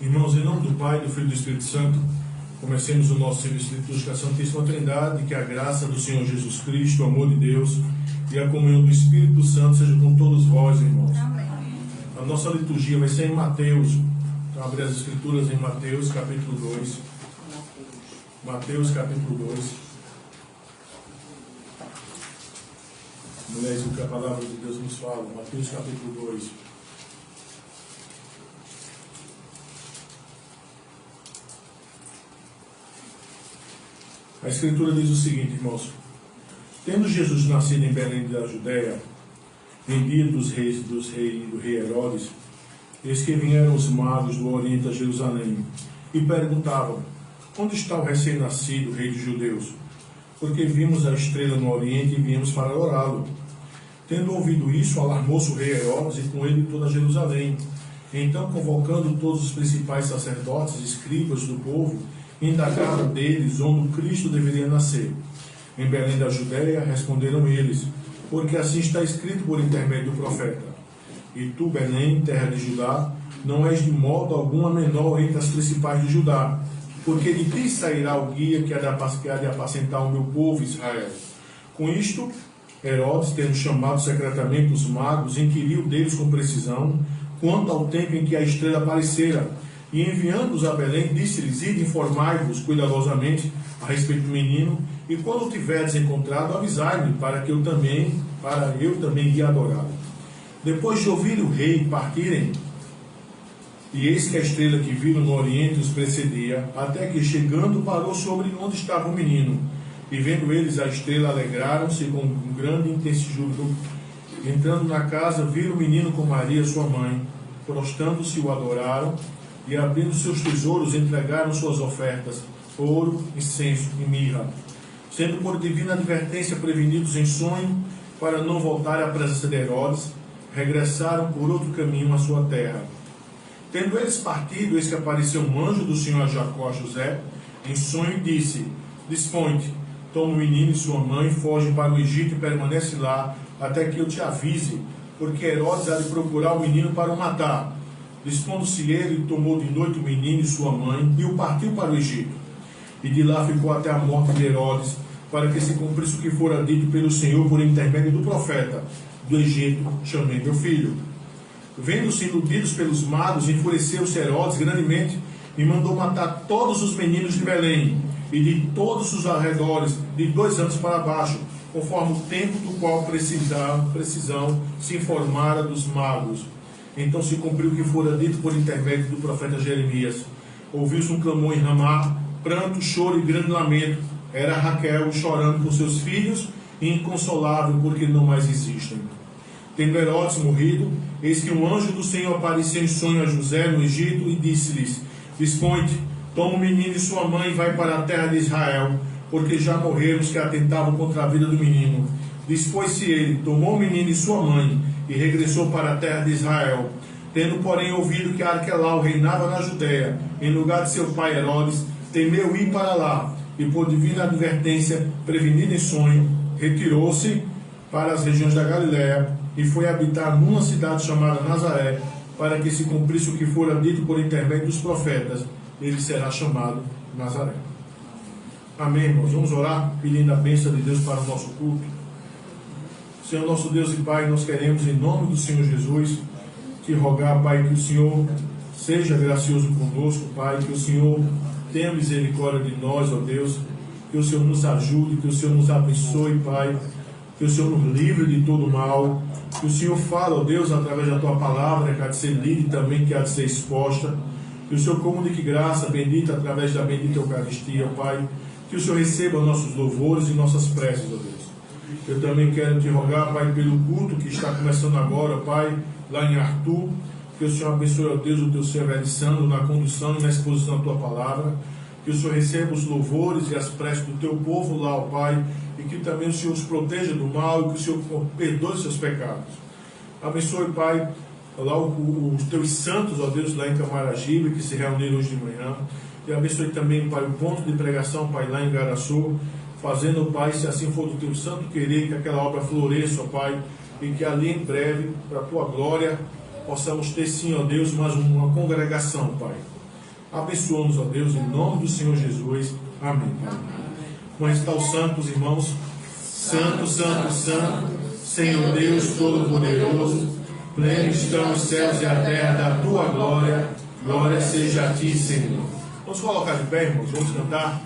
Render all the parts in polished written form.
Irmãos, em nome do Pai, do Filho e do Espírito Santo, comecemos o nosso serviço litúrgico à Santíssima Trindade, que a graça do Senhor Jesus Cristo, o amor de Deus e a comunhão do Espírito Santo seja com todos vós, irmãos. Amém. A nossa liturgia vai ser em Mateus. Então, abrir as Escrituras em Mateus, capítulo 2. Mateus, capítulo 2. Vamos ler o que a palavra de Deus nos fala. Mateus, capítulo 2. A Escritura diz o seguinte, irmãos: tendo Jesus nascido em Belém da Judéia, em dia do rei Herodes, eis que vieram os magos do Oriente a Jerusalém e perguntavam: onde está o recém-nascido rei dos judeus? Porque vimos a estrela no Oriente e viemos para adorá-lo. Tendo ouvido isso, alarmou-se o rei Herodes e com ele toda Jerusalém. Então, convocando todos os principais sacerdotes e escribas do povo, indagaram deles onde o Cristo deveria nascer. Em Belém da Judéia, responderam eles: porque assim está escrito por intermédio do profeta: e tu, Belém, terra de Judá, não és de modo algum a menor entre as principais de Judá, porque de ti sairá o guia que há de apacentar o meu povo Israel. Com isto, Herodes, tendo chamado secretamente os magos, inquiriu deles com precisão quanto ao tempo em que a estrela aparecera, e enviando-os a Belém, disse-lhes: ide, informai-vos cuidadosamente a respeito do menino, e quando o tiverdes encontrado, avisai-me, para eu também ir adorá-lo. Depois de ouvir o rei partirem, e eis que a estrela que viram no Oriente os precedia, até que, chegando, parou sobre onde estava o menino. E vendo eles a estrela, alegraram-se com um grande e intenso júbilo. Entrando na casa, viram o menino com Maria, sua mãe. Prostrando-se, o adoraram, e abrindo seus tesouros, entregaram suas ofertas: ouro, incenso e mirra. Sendo por divina advertência prevenidos em sonho, para não voltarem à presença de Herodes, regressaram por outro caminho à sua terra. Tendo eles partido, eis que apareceu um anjo do Senhor a Jacó, a José, em sonho, e disse: dispõe-te, toma o menino e sua mãe, foge para o Egito e permanece lá, até que eu te avise, porque Herodes há de procurar o menino para o matar. Dispondo-se ele, tomou de noite o menino e sua mãe, e o partiu para o Egito. E de lá ficou até a morte de Herodes, para que se cumprisse o que fora dito pelo Senhor por intermédio do profeta: do Egito chamei meu filho. Vendo-se iludidos pelos magos, enfureceu-se Herodes grandemente, e mandou matar todos os meninos de Belém, e de todos os arredores, de 2 anos para baixo, conforme o tempo do qual precisão se informara dos magos. Então se cumpriu o que fora dito por intermédio do profeta Jeremias. Ouviu-se um clamor em Ramá, pranto, choro e grande lamento. Era Raquel chorando por seus filhos, e inconsolável porque não mais existem. Tendo Herodes morrido, eis que um anjo do Senhor apareceu em sonho a José no Egito e disse-lhes: dispõe-te, toma o menino e sua mãe e vai para a terra de Israel, porque já morreram os que atentavam contra a vida do menino. Dispôs-se ele, tomou o menino e sua mãe, e regressou para a terra de Israel. Tendo, porém, ouvido que Arquelau reinava na Judéia, em lugar de seu pai Herodes, temeu ir para lá, e por divina advertência, prevenido em sonho, retirou-se para as regiões da Galiléia, e foi habitar numa cidade chamada Nazaré, para que se cumprisse o que fora dito por intermédio dos profetas: ele será chamado Nazaré. Amém, irmãos. Vamos orar pedindo a bênção de Deus para o nosso culto. Senhor nosso Deus e Pai, nós queremos, em nome do Senhor Jesus, te rogar, Pai, que o Senhor seja gracioso conosco, Pai, que o Senhor tenha misericórdia de nós, ó Deus, que o Senhor nos ajude, que o Senhor nos abençoe, Pai, que o Senhor nos livre de todo mal, que o Senhor fale, ó Deus, através da Tua palavra, que há de ser lida e também que há de ser exposta, que o Senhor comunique graça bendita através da bendita Eucaristia, Pai, que o Senhor receba nossos louvores e nossas preces, ó Deus. Eu também quero te rogar, Pai, pelo culto que está começando agora, Pai, lá em Arthur, que o Senhor abençoe, ó Deus, o Teu servo Alessandro na condução e na exposição da Tua palavra, que o Senhor receba os louvores e as preces do Teu povo lá, ó Pai, e que também o Senhor os proteja do mal e que o Senhor perdoe seus pecados. Abençoe, Pai, lá os Teus santos, ó Deus, lá em Camaragibe, que se reuniram hoje de manhã, e abençoe também, Pai, o ponto de pregação, Pai, lá em Garaçu, fazendo, Pai, se assim for do Teu santo querer, que aquela obra floresça, ó Pai, e que ali em breve, para a Tua glória, possamos ter sim, ó Deus, mais uma congregação, Pai. Abençoa-nos, ó Deus, em nome do Senhor Jesus. Amém. Como estão os santos, irmãos? Santo, santo, santo, Senhor Deus Todo-Poderoso, pleno estão os céus e a terra da tua glória. Glória seja a ti, Senhor. Vamos colocar de pé, irmãos, vamos cantar.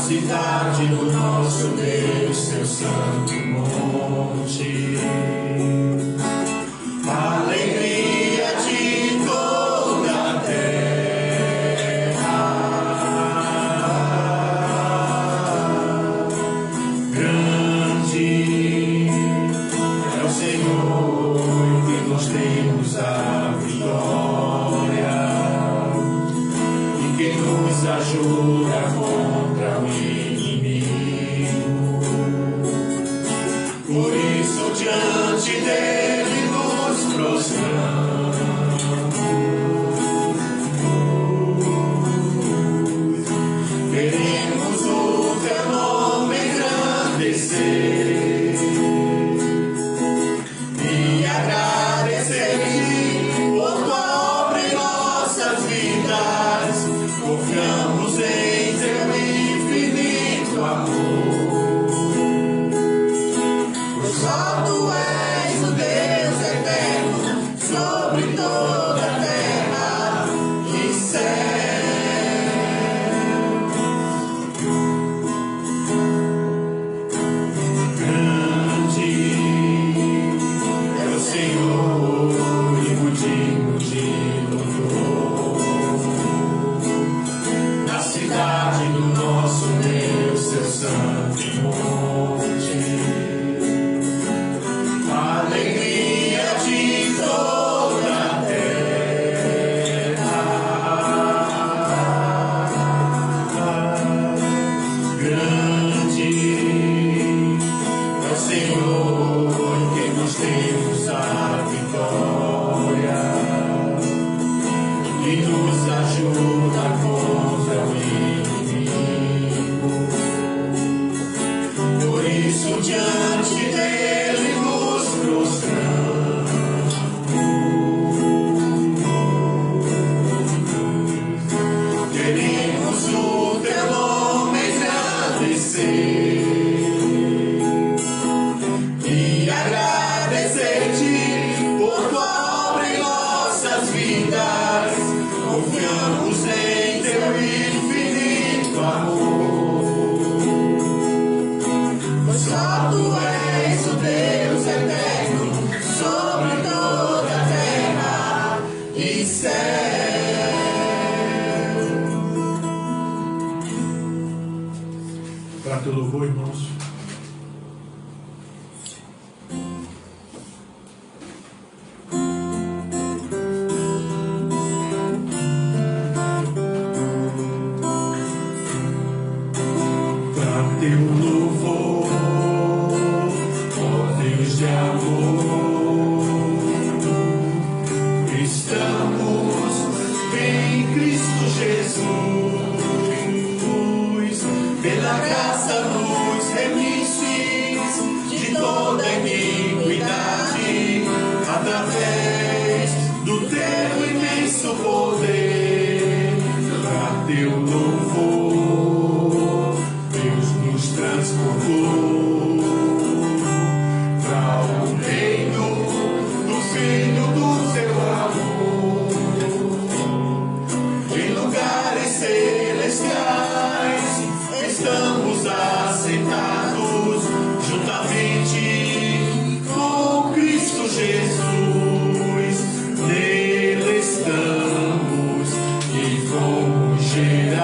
Cidade do nosso Deus, seu santo monte, alegria de toda a terra, grande é o Senhor que nós temos a vitória e que nos ajuda contra o inimigo. Por isso diante dele nos prostramos, queremos o teu nome engrandecer e agradecer-te por tua obra em nossas vidas. Confiamos em teu infinito amor, pois só tu és o Deus eterno sobre toda a terra e céu. Grande é o Senhor e muito digno de louvor. Na cidade do nosso Deus, seu santo monte, alegria de toda a terra, grande é o Senhor que nós temos a vitória e nos ajuda contra o inimigo. Por isso diante dele nos prostramos, queremos o teu nome engrandecer e agradecer-te por tua obra em nossas vidas. Confiamos em teu infinito amor, pois só tu és o Deus eterno sobre toda a terra e céu. Para teu louvor, irmãos. Para teu louvor, ó Deus de amor, estamos em Cristo Jesus, pela graça nos remistes de toda iniquidade, através do teu imenso poder. Para teu louvor, Deus nos transportou para o reino do Filho do seu amor, em lugares celestiais estamos assentados juntamente com Cristo Jesus. Nele estamos e fomos gerados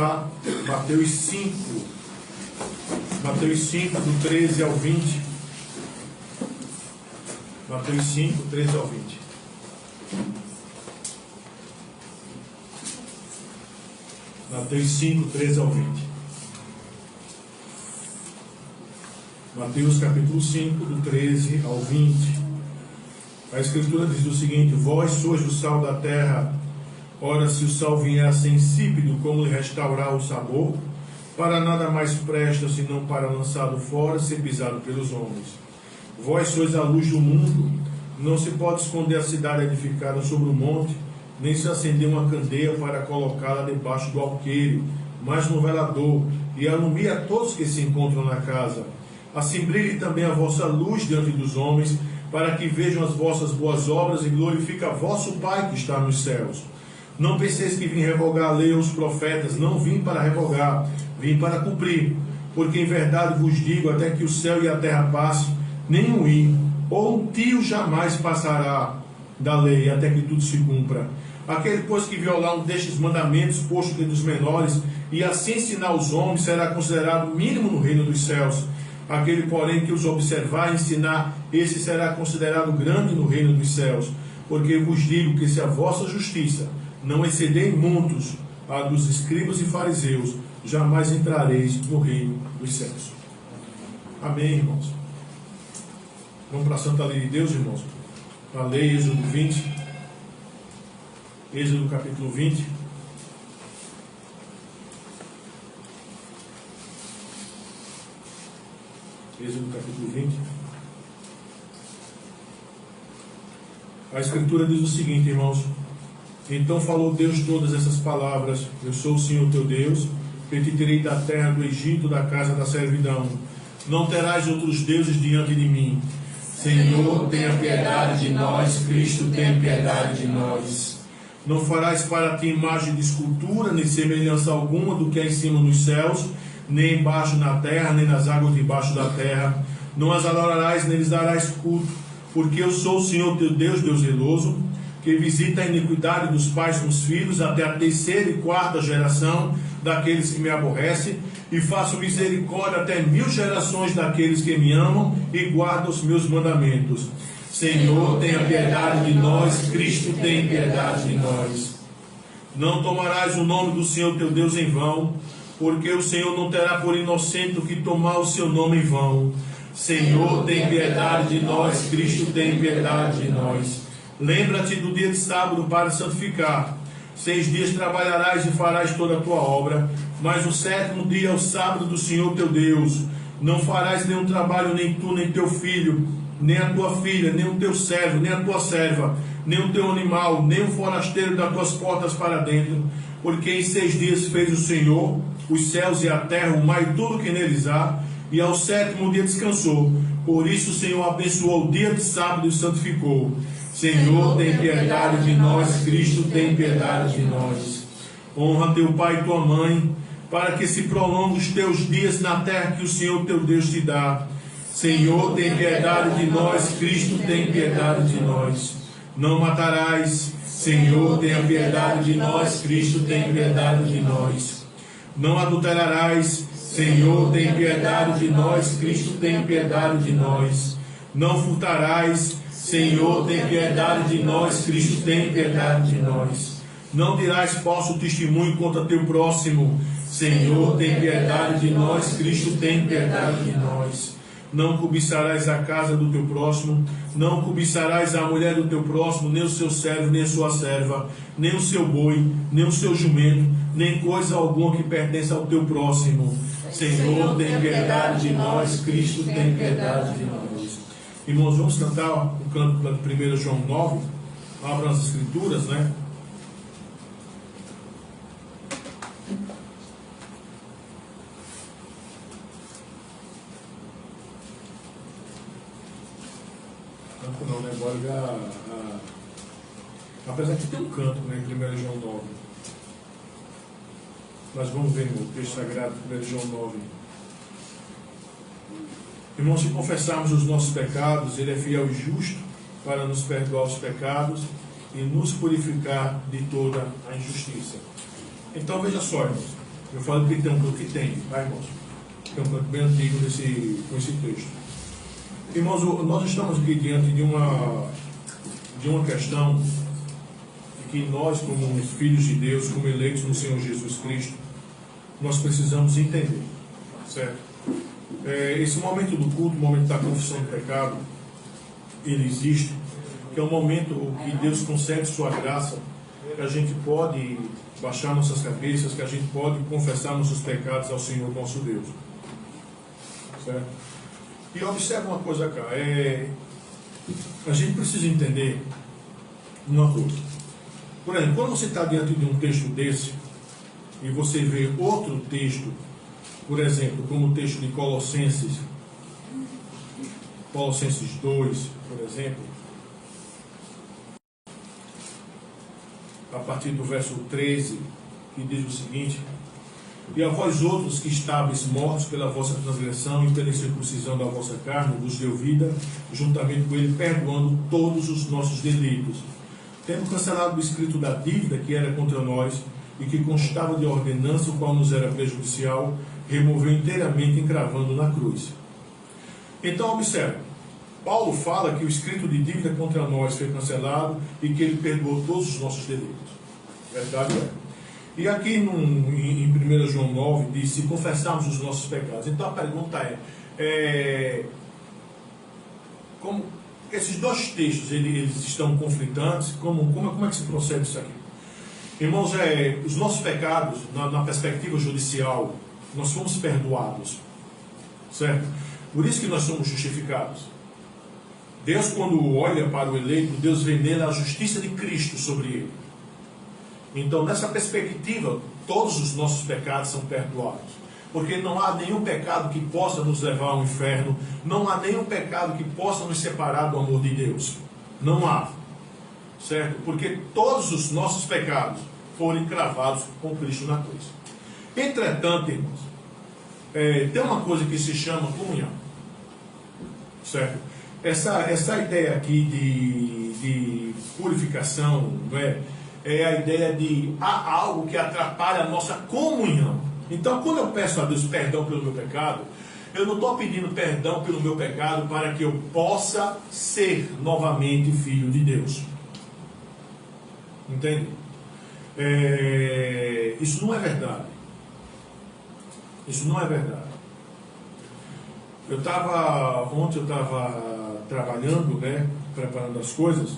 está Mateus 5. Mateus 5, do 13 ao 20. Mateus 5, 13 ao 20. Mateus 5, 13 ao 20. Mateus capítulo 5, do 13 ao 20. A Escritura diz o seguinte: vós sois o sal da terra. Ora, se o sal vier a ser insípido, como lhe restaurar o sabor? Para nada mais presta, senão para lançado fora, ser pisado pelos homens. Vós sois a luz do mundo. Não se pode esconder a cidade edificada sobre o monte, nem se acender uma candeia para colocá-la debaixo do alqueire, mas no velador, e alumia a todos que se encontram na casa. Assim brilhe também a vossa luz diante dos homens, para que vejam as vossas boas obras e glorifiquem a vosso Pai que está nos céus. Não penseis que vim revogar a lei ou os profetas. Não vim para revogar, vim para cumprir. Porque em verdade vos digo, até que o céu e a terra passem, nem um i ou um tio jamais passará da lei, até que tudo se cumpra. Aquele, pois, que violar um destes mandamentos, posto que dos menores, e assim ensinar os homens, será considerado mínimo no reino dos céus. Aquele, porém, que os observar e ensinar, esse será considerado grande no reino dos céus. Porque vos digo que se a vossa justiça não exceder em muitos a dos escribas e fariseus, jamais entrareis no reino dos céus. Amém, irmãos? Vamos para a Santa Lei de Deus, irmãos? Para a lei, Êxodo 20. Êxodo capítulo 20. Êxodo capítulo 20. A Escritura diz o seguinte, irmãos: então falou Deus todas essas palavras: eu sou o Senhor teu Deus, que te tirei da terra do Egito, da casa da servidão. Não terás outros deuses diante de mim. Senhor, tenha piedade de nós. Cristo, tenha piedade de nós. Não farás para ti imagem de escultura, nem semelhança alguma do que é em cima nos céus, nem embaixo na terra, nem nas águas debaixo da terra. Não as adorarás, nem lhes darás culto, porque eu sou o Senhor teu Deus, Deus zeloso, que visita a iniquidade dos pais com os filhos, até a terceira e quarta geração daqueles que me aborrecem, e faço misericórdia até 1000 gerações daqueles que me amam e guardam os meus mandamentos. Senhor, tenha piedade de nós. Cristo, tenha piedade de nós. Não tomarás o nome do Senhor teu Deus em vão, porque o Senhor não terá por inocente o que tomar o seu nome em vão. Senhor, tenha piedade de nós. Cristo, tenha piedade de nós. Lembra-te do dia de sábado para santificar. 6 dias trabalharás e farás toda a tua obra, mas o 7º dia é o sábado do Senhor teu Deus. Não farás nenhum trabalho, nem tu, nem teu filho, nem a tua filha, nem o teu servo, nem a tua serva, nem o teu animal, nem o forasteiro das tuas portas para dentro. Porque em 6 dias fez o Senhor os céus e a terra, o mar e tudo que neles há, e ao 7º dia descansou. Por isso o Senhor abençoou o dia de sábado e o santificou. Senhor, tem piedade de nós. Cristo, tem piedade de nós. Honra teu pai e tua mãe, para que se prolonguem os teus dias na terra que o Senhor teu Deus te dá. Senhor, tem piedade de nós. Cristo, tem piedade de nós. Não matarás. Senhor, tenha piedade de nós. Cristo, tem piedade de nós. Não adulterarás. Senhor, tem piedade de nós. Cristo, tem piedade de nós. Não furtarás. Senhor, tem piedade de nós. Cristo, tem piedade de nós. Não dirás falso testemunho contra teu próximo. Senhor, tem piedade de nós. Cristo, tem piedade de nós. Não cobiçarás a casa do teu próximo. Não cobiçarás a mulher do teu próximo, nem o seu servo, nem a sua serva, nem o seu boi, nem o seu jumento, nem coisa alguma que pertença ao teu próximo. Senhor, tem piedade de nós. Cristo, tem piedade de nós. Irmãos, vamos cantar o canto de 1 João 9. Abram as Escrituras, né? Canto não, né? Agora apesar de ter um canto, né, em 1 João 9. Mas vamos ver no texto sagrado, 1 João 9. Irmãos, se confessarmos os nossos pecados, Ele é fiel e justo para nos perdoar os pecados e nos purificar de toda a injustiça. Então veja só, irmãos, Eu falo que tem um canto que tem, tá, irmãos? Tem um canto bem antigo com esse texto. Irmãos, nós estamos aqui diante de uma questão que nós, como filhos de Deus, como eleitos no Senhor Jesus Cristo, nós precisamos entender, certo? Esse momento do culto, o momento da confissão do pecado, ele existe, que é um momento que Deus concede sua graça, que a gente pode baixar nossas cabeças, que a gente pode confessar nossos pecados ao Senhor nosso Deus, certo? E observe uma coisa cá, a gente precisa entender uma coisa. Por exemplo, quando você está diante de um texto desse, e você vê outro texto, por exemplo, como o texto de Colossenses 2, por exemplo, a partir do verso 13, que diz o seguinte: e a vós outros que estáveis mortos pela vossa transgressão e pela incircuncisão da vossa carne, vos deu vida, juntamente com ele, perdoando todos os nossos delitos, tendo cancelado o escrito da dívida que era contra nós e que constava de ordenança, o qual nos era prejudicial, removeu inteiramente, encravando na cruz. Então, observe, Paulo fala que o escrito de dívida contra nós foi cancelado e que ele perdoou todos os nossos delitos. Verdade é. E aqui em 1 João 9 diz: se confessarmos os nossos pecados. Então a pergunta como esses dois textos eles estão conflitantes? Como é que se procede isso aqui? Irmãos, os nossos pecados, na perspectiva judicial, nós fomos perdoados, certo? Por isso que nós somos justificados. Deus, quando olha para o eleito, Deus vê nele a justiça de Cristo sobre ele. Então, nessa perspectiva, todos os nossos pecados são perdoados. Porque não há nenhum pecado que possa nos levar ao inferno, não há nenhum pecado que possa nos separar do amor de Deus. Não há. Certo? Porque todos os nossos pecados foram encravados com Cristo na cruz. Entretanto, irmãos, tem uma coisa que se chama comunhão. Certo? Essa ideia aqui de purificação, não é a ideia de há algo que atrapalha a nossa comunhão. Então, quando eu peço a Deus perdão pelo meu pecado, eu não estou pedindo perdão pelo meu pecado para que eu possa ser novamente filho de Deus. Entende? Isso não é verdade. Isso não é verdade. Ontem eu estava trabalhando, né, preparando as coisas,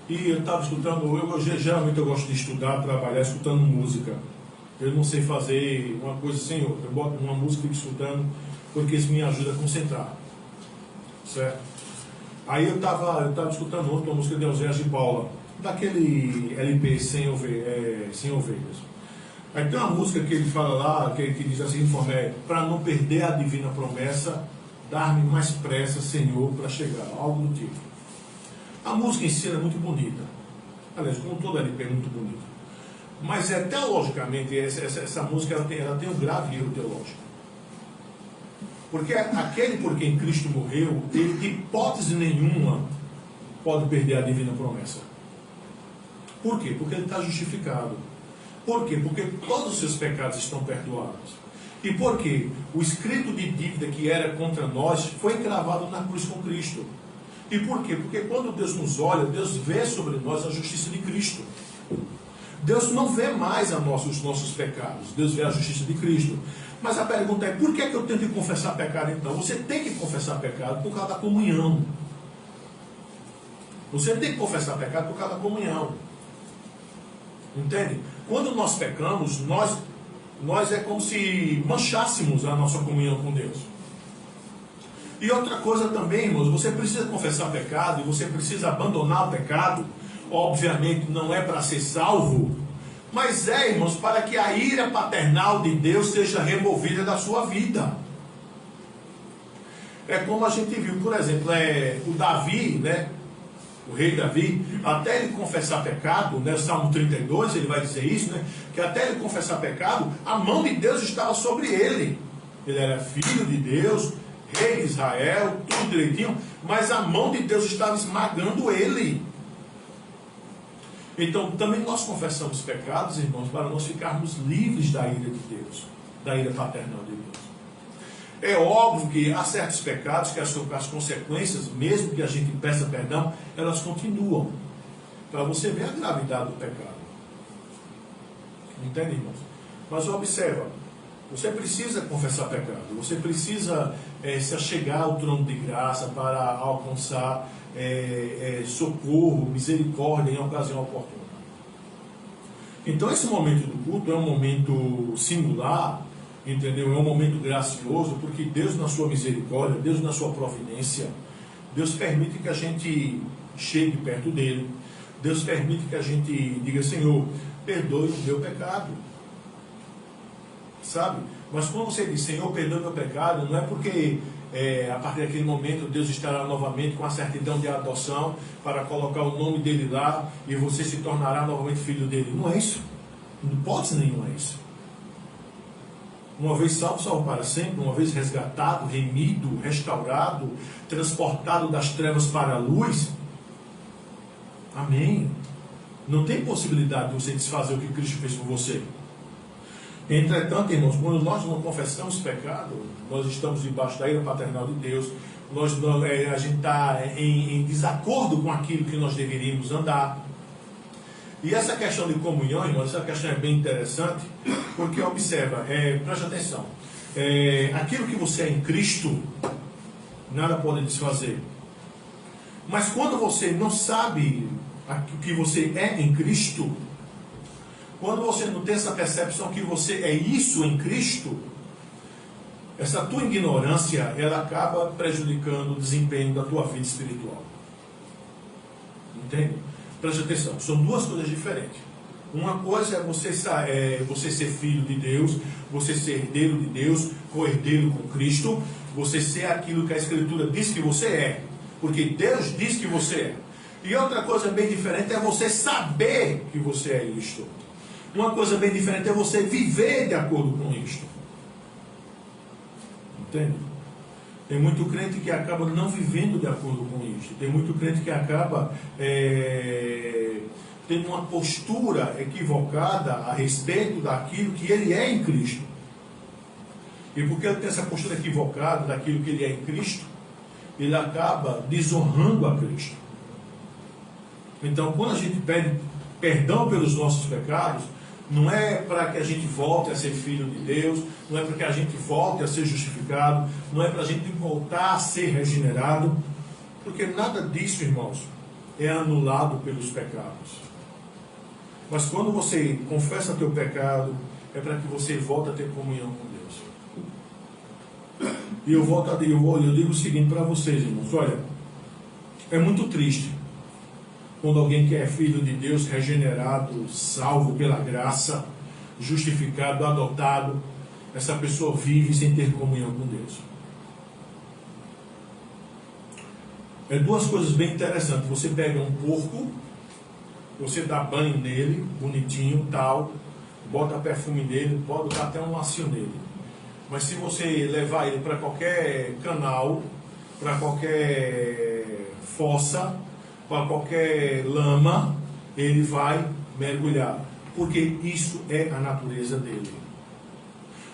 e eu estava escutando, geralmente eu gosto de estudar, trabalhar, escutando música. Eu não sei fazer uma coisa sem outra. Eu boto uma música e fico escutando, porque isso me ajuda a concentrar. Certo? Aí eu estava escutando ontem uma música de Eusébio de Paula, daquele LP sem ovelhas. Aí tem uma música que ele fala lá, que diz assim, para não perder a divina promessa, dar-me mais pressa, Senhor, para chegar. Algo do tipo. A música em si é muito bonita. Aliás, como toda LP é muito bonita. Mas teologicamente, essa música ela tem um grave erro teológico. Porque aquele por quem Cristo morreu, ele de hipótese nenhuma pode perder a divina promessa. Por quê? Porque ele está justificado. Por quê? Porque todos os seus pecados estão perdoados. E por quê? O escrito de dívida que era contra nós foi encravado na cruz com Cristo. E por quê? Porque quando Deus nos olha, Deus vê sobre nós a justiça de Cristo. Deus não vê mais os nossos pecados. Deus vê a justiça de Cristo. Mas a pergunta é, por que eu tenho que confessar pecado então? Você tem que confessar pecado por causa da comunhão. Você tem que confessar pecado por causa da comunhão. Entende? Quando nós pecamos, nós é como se manchássemos a nossa comunhão com Deus. E outra coisa também, irmãos, você precisa confessar pecado e você precisa abandonar o pecado. Obviamente não é para ser salvo, mas irmãos, para que a ira paternal de Deus seja removida da sua vida. É como a gente viu, por exemplo, o Davi, né? O rei Davi, até ele confessar pecado, né, Salmo 32, ele vai dizer isso, né, que até ele confessar pecado, a mão de Deus estava sobre ele. Ele era filho de Deus, rei de Israel, tudo direitinho, mas a mão de Deus estava esmagando ele. Então, também nós confessamos pecados, irmãos, para nós ficarmos livres da ira de Deus, da ira paternal de Deus. É óbvio que há certos pecados que as consequências, mesmo que a gente peça perdão, elas continuam. Para você ver a gravidade do pecado. Entende, irmãos? Mas observa, você precisa confessar pecado, você precisa se achegar ao trono de graça para alcançar socorro, misericórdia em ocasião oportuna. Então esse momento do culto é um momento singular, entendeu? É um momento gracioso, porque Deus na sua misericórdia, Deus na sua providência, Deus permite que a gente chegue perto dele, Deus permite que a gente diga: Senhor, perdoe o meu pecado. Sabe? Mas quando você diz: Senhor, perdoe o meu pecado, não é porque a partir daquele momento Deus estará novamente com a certidão de adoção para colocar o nome dele lá e você se tornará novamente filho dele. Não é isso. Não pode nenhuma é isso. Uma vez salvo, salvo para sempre. Uma vez resgatado, remido, restaurado, transportado das trevas para a luz. Amém. Não tem possibilidade de você desfazer o que Cristo fez por você. Entretanto, irmãos, quando nós não confessamos pecado, nós estamos debaixo da ira paternal de Deus, a gente está em desacordo com aquilo que nós deveríamos andar. E essa questão de comunhão, irmãos, essa questão é bem interessante, porque observa, preste atenção, aquilo que você é em Cristo, nada pode desfazer. Mas quando você não sabe o que você é em Cristo, quando você não tem essa percepção que você é isso em Cristo, essa tua ignorância, ela acaba prejudicando o desempenho da tua vida espiritual. Entende? Preste atenção, são duas coisas diferentes. Uma coisa é você ser filho de Deus, você ser herdeiro de Deus, co-herdeiro com Cristo, você ser aquilo que a Escritura diz que você é, porque Deus diz que você é. E outra coisa bem diferente é você saber que você é isto. Uma coisa bem diferente é você viver de acordo com isto. Entende? Tem muito crente que acaba não vivendo de acordo com isto. Tem muito crente que acaba tendo uma postura equivocada a respeito daquilo que ele é em Cristo. E porque ele tem essa postura equivocada daquilo que ele é em Cristo, ele acaba desonrando a Cristo. Então, quando a gente pede perdão pelos nossos pecados, não é para que a gente volte a ser filho de Deus, não é para que a gente volte a ser justificado, não é para a gente voltar a ser regenerado, porque nada disso, irmãos, é anulado pelos pecados. Mas quando você confessa teu pecado, é para que você volte a ter comunhão com Deus. E eu digo o seguinte para vocês, irmãos: olha, é muito triste quando alguém que é filho de Deus, regenerado, salvo pela graça, justificado, adotado, essa pessoa vive sem ter comunhão com Deus. É duas coisas bem interessantes. Você pega um porco, você dá banho nele, bonitinho, tal, bota perfume nele, pode botar até um lacinho nele. Mas se você levar ele para qualquer canal, para qualquer fossa, para qualquer lama, ele vai mergulhar, porque isso é a natureza dele.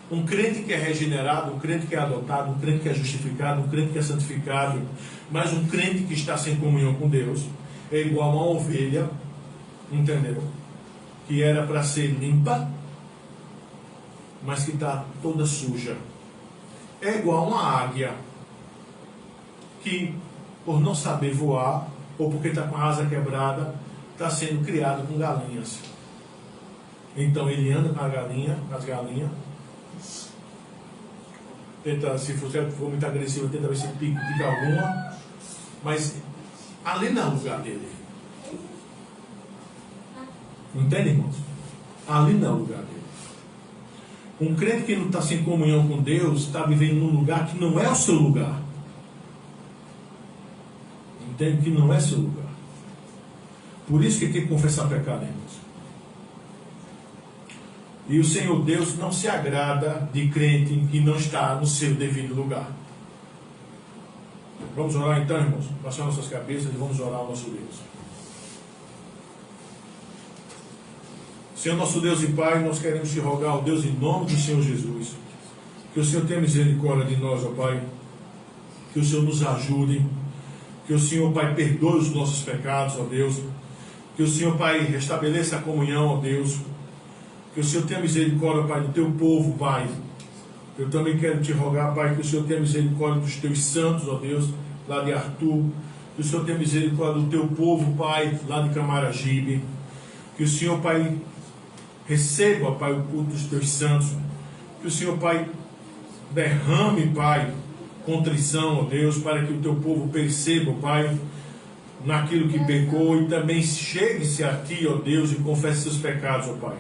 Um crente que é regenerado, um crente que é adotado, um crente que é justificado, um crente que é santificado, mas um crente que está sem comunhão com Deus, é igual a uma ovelha, entendeu? Que era para ser limpa, mas que está toda suja. É igual a uma águia, que por não saber voar, ou porque está com a asa quebrada, está sendo criado com galinhas. Então ele anda com as galinhas, tenta, se for muito agressivo, tenta ver se pica alguma, mas ali não é o lugar dele. Entende, irmãos? Ali não é o lugar dele. Um crente que não está sem comunhão com Deus, está vivendo num lugar que não é o seu lugar. Entende? Que não é seu lugar. Por isso que tem que confessar pecado, irmãos. E o Senhor Deus não se agrada de crente que não está no seu devido lugar. Vamos orar então, irmãos? Baixar nossas cabeças e vamos orar ao nosso Deus. Senhor nosso Deus e Pai, nós queremos te rogar, ó Deus, em nome do Senhor Jesus, que o Senhor tenha misericórdia de nós, ó Pai, que o Senhor nos ajude, que o Senhor, Pai, perdoe os nossos pecados, ó Deus, que o Senhor, Pai, restabeleça a comunhão, ó Deus, que o Senhor tenha misericórdia, Pai, do teu povo, Pai. Eu também quero te rogar, Pai, que o Senhor tenha misericórdia dos teus santos, ó Deus, lá de Arthur, que o Senhor tenha misericórdia do teu povo, Pai, lá de Camaragibe, que o Senhor, Pai, receba, Pai, o culto dos teus santos, que o Senhor, Pai, derrame, Pai, contrição, ó Deus, para que o teu povo perceba, Pai, naquilo que pecou e também chegue-se a ti, ó Deus, e confesse seus pecados, ó Pai.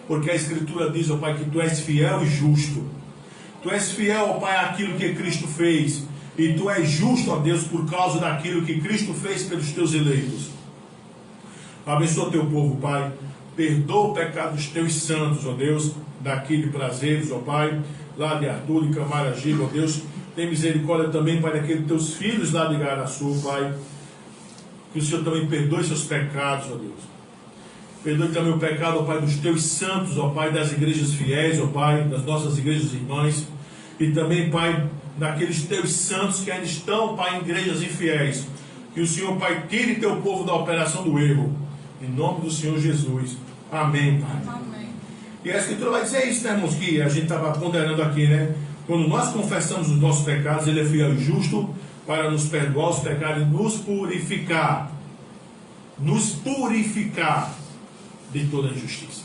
Porque a Escritura diz, ó Pai, que tu és fiel e justo. Tu és fiel, ó Pai, àquilo que Cristo fez. E tu és justo, ó Deus, por causa daquilo que Cristo fez pelos teus eleitos. Abençoa teu povo, Pai. Perdoa o pecado dos teus santos, ó Deus, daqui de Prazeres, ó Pai, lá de Arthur, de Camaragibe, ó Deus. Tem misericórdia também, Pai, daqueles teus filhos lá de Garaçu, Pai. Que o Senhor também perdoe seus pecados, ó Deus. Perdoe também o pecado, ó Pai, dos teus santos, ó Pai, das igrejas fiéis, ó Pai, das nossas igrejas irmãs. E também, Pai, daqueles teus santos que ainda estão, Pai, em igrejas infiéis. Que o Senhor, Pai, tire teu povo da operação do erro. Em nome do Senhor Jesus. Amém, Pai. Amém. E a Escritura vai dizer isso, né, irmãos? Que a gente estava ponderando aqui, né? Quando nós confessamos os nossos pecados, Ele é fiel e justo para nos perdoar os pecados e nos purificar. Nos purificar de toda injustiça.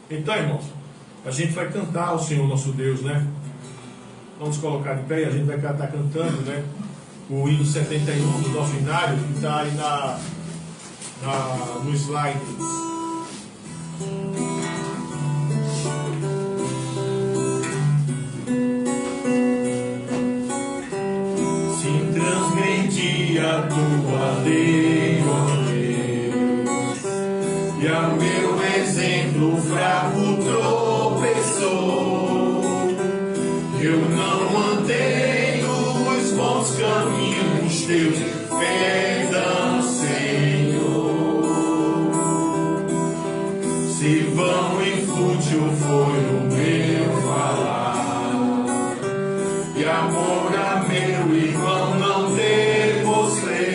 Então, irmãos, a gente vai cantar ao Senhor nosso Deus, né? Vamos colocar de pé e a gente vai estar cantando, né? O hino 71 do nosso hinário, que está aí no slide. Se transgredi a tua lei, ó Deus, e a meu exemplo fraco tropeçou, eu não andei nos bons caminhos teus, perdão, Senhor. Se vão e fútil foi o meu falar, e amor a meu irmão não demonstrei,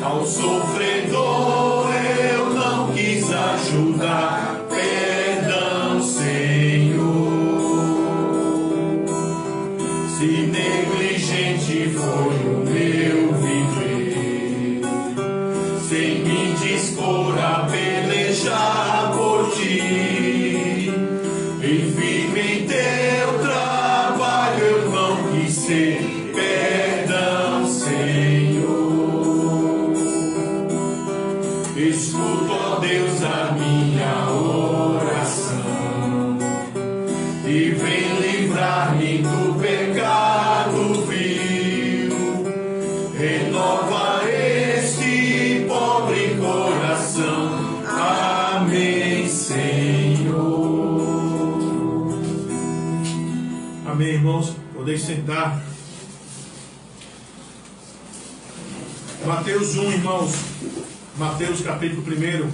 ao sofredor eu não quis ajudar, perdão, Senhor. Se negligente foi o meu viver, sem me dispor a pelejar por ti, e firme em teu trabalho eu não quis ser, perdão, Senhor. Escuta, ó Deus, a minha oração, e vem livrar-me do pecado vil, renova este pobre coração, amém, Senhor. Amém, irmãos, podeis sentar. Mateus 1, irmãos, Mateus capítulo 1,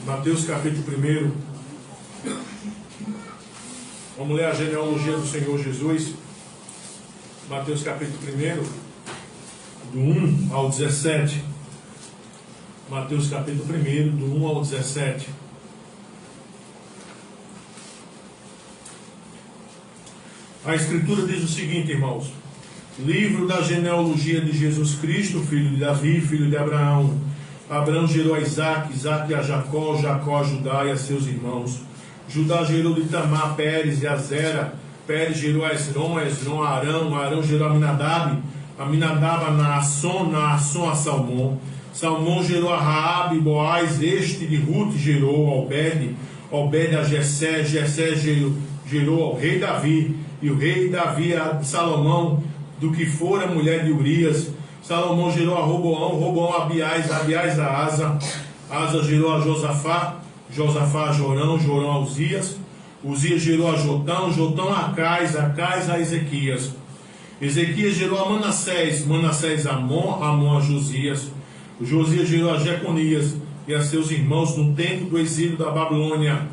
Mateus capítulo 1. Vamos ler a genealogia do Senhor Jesus. Mateus capítulo 1, do 1 ao 17. Mateus capítulo 1, do 1 ao 17. A Escritura diz o seguinte, irmãos: livro da genealogia de Jesus Cristo, filho de Davi, filho de Abraão. Abraão gerou a Isaac, Isaac a Jacó, Jacó a Judá e a seus irmãos. Judá gerou de Tamar, Pérez e a Zera. Pérez gerou a Esrom, Esrom a Arão. Arão gerou a Aminadab, Aminadab a Naasson, Naasson a Salmão. Salmão gerou a Raabe, Boaz. Este de Ruth gerou a Obed, Obed a Jessé, Jessé gerou ao rei Davi, e o rei Davi a Salomão, do que fora mulher de Urias. Salomão gerou a Roboão, Roboão a Abiás, Abiás a Asa. Asa gerou a Josafá, Josafá a Jorão, Jorão a Uzias. Uzias gerou a Jotão, Jotão a Acais, Acais a Ezequias. Ezequias gerou a Manassés, Manassés a Amon, Amon a Josias. O Josias gerou a Jeconias e a seus irmãos no tempo do exílio da Babilônia.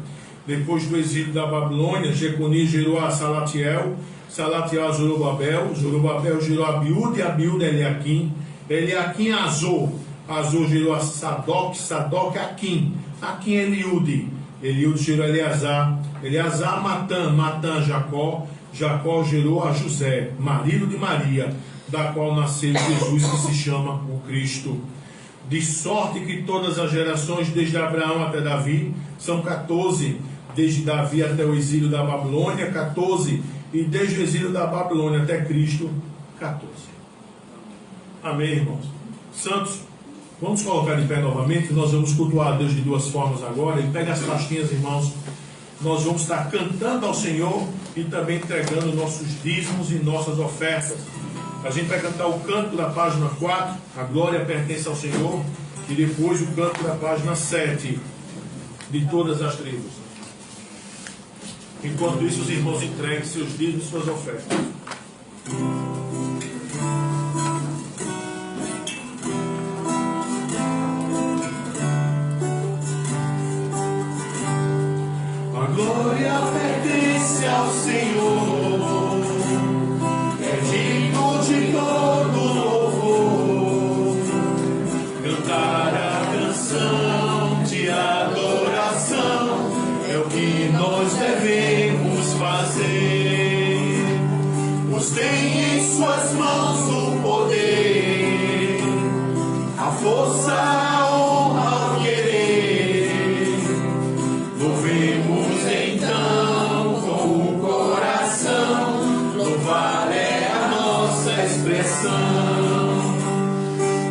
Depois do exílio da Babilônia, Jeconias gerou a Salatiel, Salatiel a Zorobabel, Zorobabel gerou a Abiúde, Abiúde a Eliaquim, Eliaquim a Azor, Azor gerou a Sadoc, Sadoc a Aquim, Aquim a Eliúde, Eliúde gerou a Eleazar, Eleazar a Matã, Matã a Jacó, Jacó gerou a José, marido de Maria, da qual nasceu Jesus, que se chama o Cristo. De sorte que todas as gerações, desde Abraão até Davi, são 14, desde Davi até o exílio da Babilônia, 14, e desde o exílio da Babilônia até Cristo, 14. Amém, irmãos? Santos, vamos colocar de pé novamente. Nós vamos cultuar a Deus de duas formas agora. Ele pega as pastinhas, irmãos. Nós vamos estar cantando ao Senhor e também entregando nossos dízimos e nossas ofertas. A gente vai cantar o canto da página 4, a glória pertence ao Senhor, e depois o canto da página 7, de todas as tribos. Enquanto isso, os irmãos entreguem seus dízimos e suas ofertas. A glória pertence ao Senhor, é digno de todo louvor, cantar a canção de adoração é o que nós devemos fazer, pois tem em suas mãos o poder, a força, a honra, o querer. Louvemos então com o coração, louvar é a nossa expressão,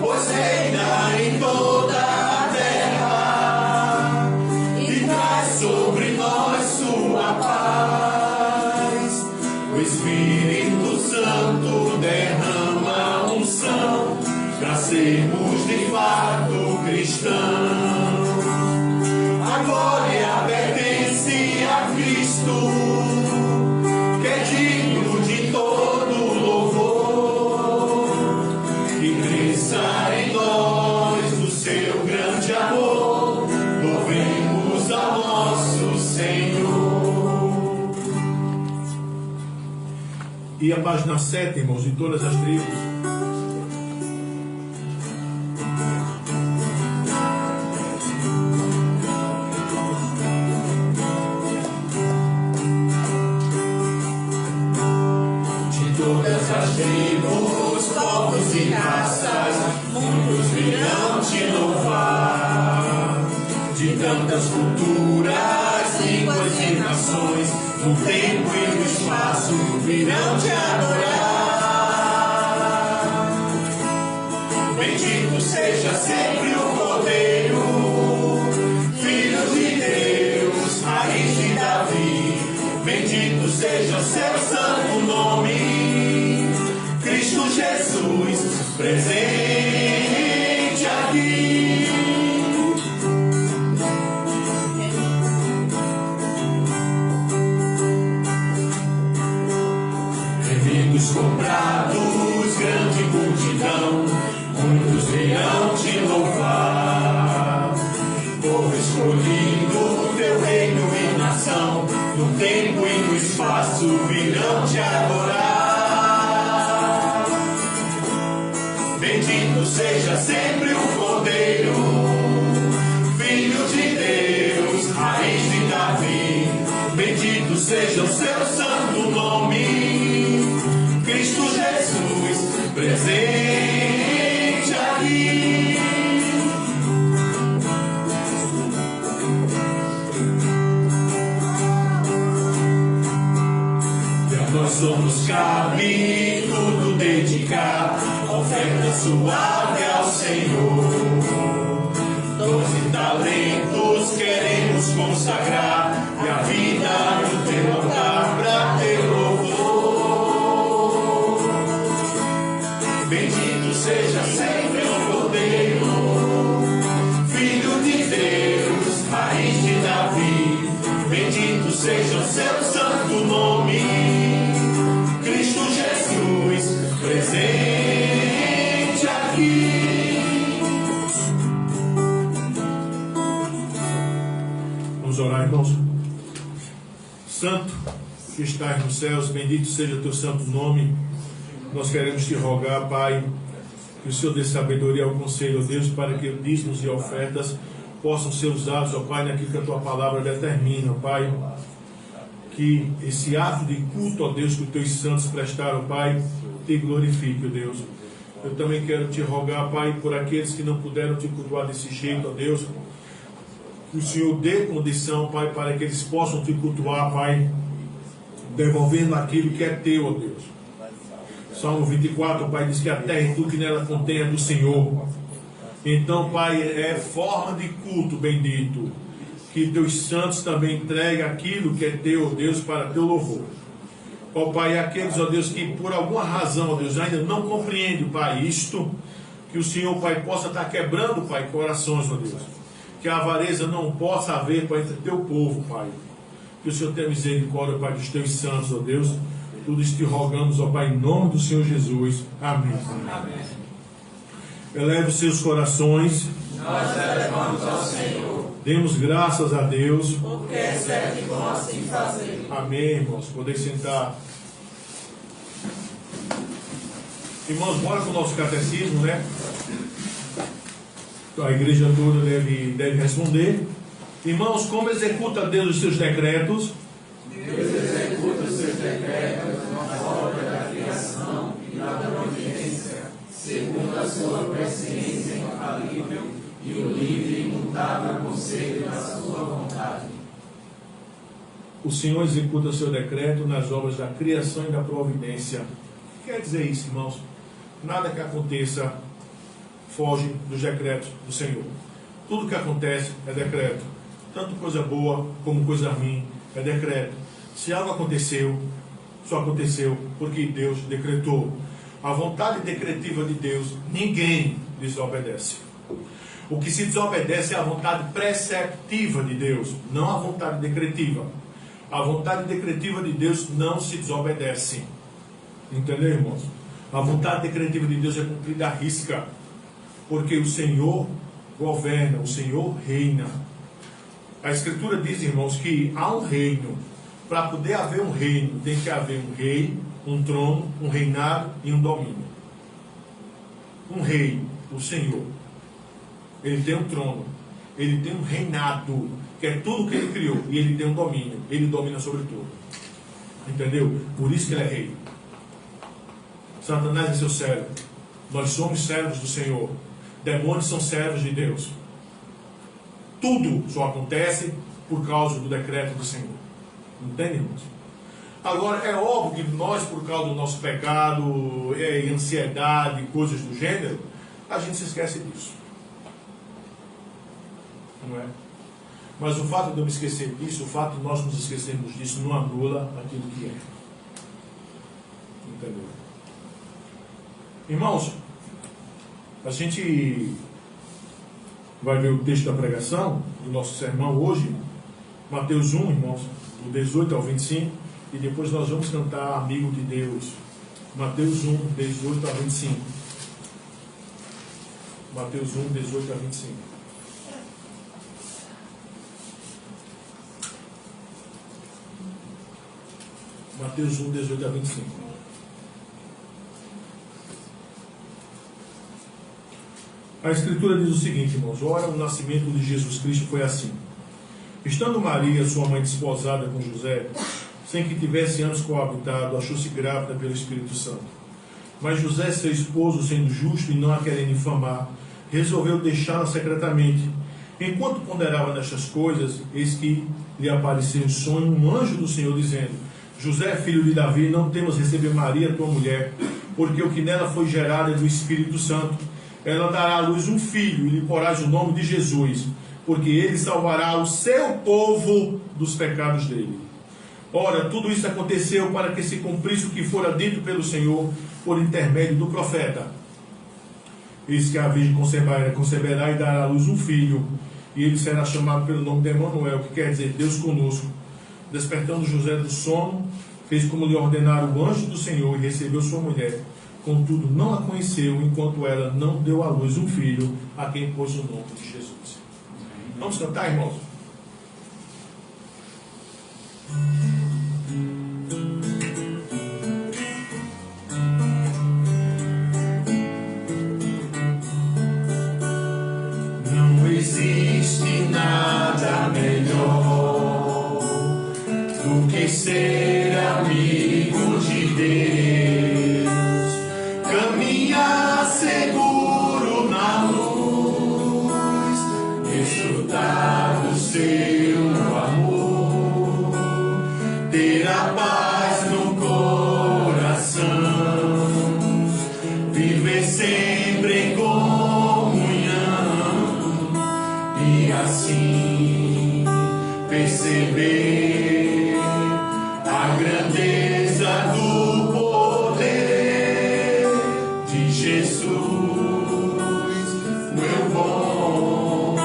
pois reina em toda a terra e traz sobre nós sua paz. O Espírito Santo derrama a unção para sermos de fato cristãos. A glória pertence a Cristo, que é digno de todo louvor, que cresça em nós o seu grande amor, louvemos ao nosso Senhor. E a página 7, irmãos, de todas as tribos. Tribos, povos e raças, muitos virão te louvar. De tantas culturas, línguas e nações, no tempo e no espaço, virão te adorar. Bendito seja sempre o Cordeiro, Filho de Deus, raiz de Davi. Bendito seja seu santo nome, Cristo Jesus, presente aqui. Remidos comprados, grande multidão, muitos virão te louvar. Povo escolhido, teu reino e nação, no tempo e no espaço virão te adorar. Bendito seja sempre o Cordeiro, Filho de Deus, raiz de Davi. Bendito seja o seu santo nome, Cristo Jesus, presente aqui. Nós somos cabe tudo dedicar, oferta suave ao Senhor. 12 talentos queremos consagrar, e a vida no teu altar pra teu louvor. Bendito seja sempre o Cordeiro, Filho de Deus, raiz de Davi. Bendito seja o seu santo nome, Cristo Jesus, presente aqui. Santo que estás nos céus, bendito seja o teu santo nome. Nós queremos te rogar, Pai, que o Senhor dê sabedoria ao conselho, ó Deus, para que dízimos e ofertas possam ser usados, ó Pai, naquilo que a tua palavra determina, ó Pai. Que esse ato de culto, ó Deus, que os teus santos prestaram, Pai, te glorifique, ó Deus. Eu também quero te rogar, Pai, por aqueles que não puderam te cultuar desse jeito, ó Deus, que o Senhor dê condição, Pai, para que eles possam te cultuar, Pai, devolvendo aquilo que é teu, ó Deus. Salmo 24, Pai, diz que a terra e tudo que nela contém é do Senhor. Então, Pai, é forma de culto, bendito, que teus santos também entreguem aquilo que é teu, ó Deus, para teu louvor. Ó Pai, aqueles, ó Deus, que por alguma razão, ó Deus, ainda não compreendem, Pai, isto, que o Senhor, Pai, possa estar quebrando, Pai, corações, ó Deus. Que a avareza não possa haver, Pai, entre teu povo, Pai. Que o Senhor tenha misericórdia, Pai, dos teus santos, ó Deus. Tudo isso te rogamos, ó Pai, em nome do Senhor Jesus. Amém. Amém. Eleve os seus corações. Nós elevamos ao Senhor. Demos graças a Deus. Porque é certo e bom assim fazer. Amém, irmãos. Poder sentar. Irmãos, bora com o nosso catecismo, né? A igreja toda deve responder. Irmãos, como executa Deus os seus decretos? Deus executa os seus decretos na obra da criação e da providência, segundo a sua presciência infalível e o livre e imutável conselho da sua vontade. O Senhor executa o seu decreto nas obras da criação e da providência. O que quer dizer isso, irmãos? Nada que aconteça foge dos decretos do Senhor. Tudo que acontece é decreto. Tanto coisa boa como coisa ruim é decreto. Se algo aconteceu, só aconteceu porque Deus decretou. A vontade decretiva de Deus, ninguém desobedece. O que se desobedece é a vontade preceptiva de Deus, não a vontade decretiva. A vontade decretiva de Deus não se desobedece. Entendeu, irmãos? A vontade decretiva de Deus é cumprida à risca. Porque o Senhor governa, o Senhor reina. A Escritura diz, irmãos, que há um reino. Para poder haver um reino, tem que haver um rei, um trono, um reinado e um domínio. Um rei, o Senhor, ele tem um trono, ele tem um reinado, que é tudo que ele criou, e ele tem um domínio, ele domina sobre tudo. Entendeu? Por isso que ele é rei. Satanás é seu servo. Nós somos servos do Senhor. Demônios são servos de Deus. Tudo só acontece por causa do decreto do Senhor. Entende, irmãos? Agora, é óbvio que nós, por causa do nosso pecado, ansiedade, coisas do gênero, a gente se esquece disso. Não é? Mas o fato de eu me esquecer disso, o fato de nós nos esquecermos disso, não anula aquilo que é. Entendeu? Irmãos, a gente vai ver o texto da pregação do nosso sermão hoje, Mateus 1, irmãos, do 18 ao 25, e depois nós vamos cantar Amigo de Deus. Mateus 1, 18 a 25. Mateus 1, 18 a 25. Mateus 1, 18 a 25. A Escritura diz o seguinte, irmãos: ora, o nascimento de Jesus Cristo foi assim. Estando Maria, sua mãe, desposada com José, sem que tivesse anos coabitado, achou-se grávida pelo Espírito Santo. Mas José, seu esposo, sendo justo e não a querendo infamar, resolveu deixá-la secretamente. Enquanto ponderava nestas coisas, eis que lhe apareceu em sonho um anjo do Senhor, dizendo: José, filho de Davi, não temas receber Maria, tua mulher, porque o que nela foi gerado é do Espírito Santo. Ela dará à luz um filho, e lhe porás o nome de Jesus, porque ele salvará o seu povo dos pecados dele. Ora, tudo isso aconteceu para que se cumprisse o que fora dito pelo Senhor por intermédio do profeta. Eis que a virgem conceberá e dará à luz um filho, e ele será chamado pelo nome de Emanuel, que quer dizer Deus conosco. Despertando José do sono, fez como lhe ordenara o anjo do Senhor e recebeu sua mulher. Contudo, não a conheceu, enquanto ela não deu à luz um filho, a quem pôs o nome de Jesus. Vamos cantar, irmãos? do que ser amigo de Deus. Caminhar seguro na luz, desfrutar do seu amor, ter a paz no coração, viver sempre em comunhão e assim perceber a grandeza do poder de Jesus, meu bom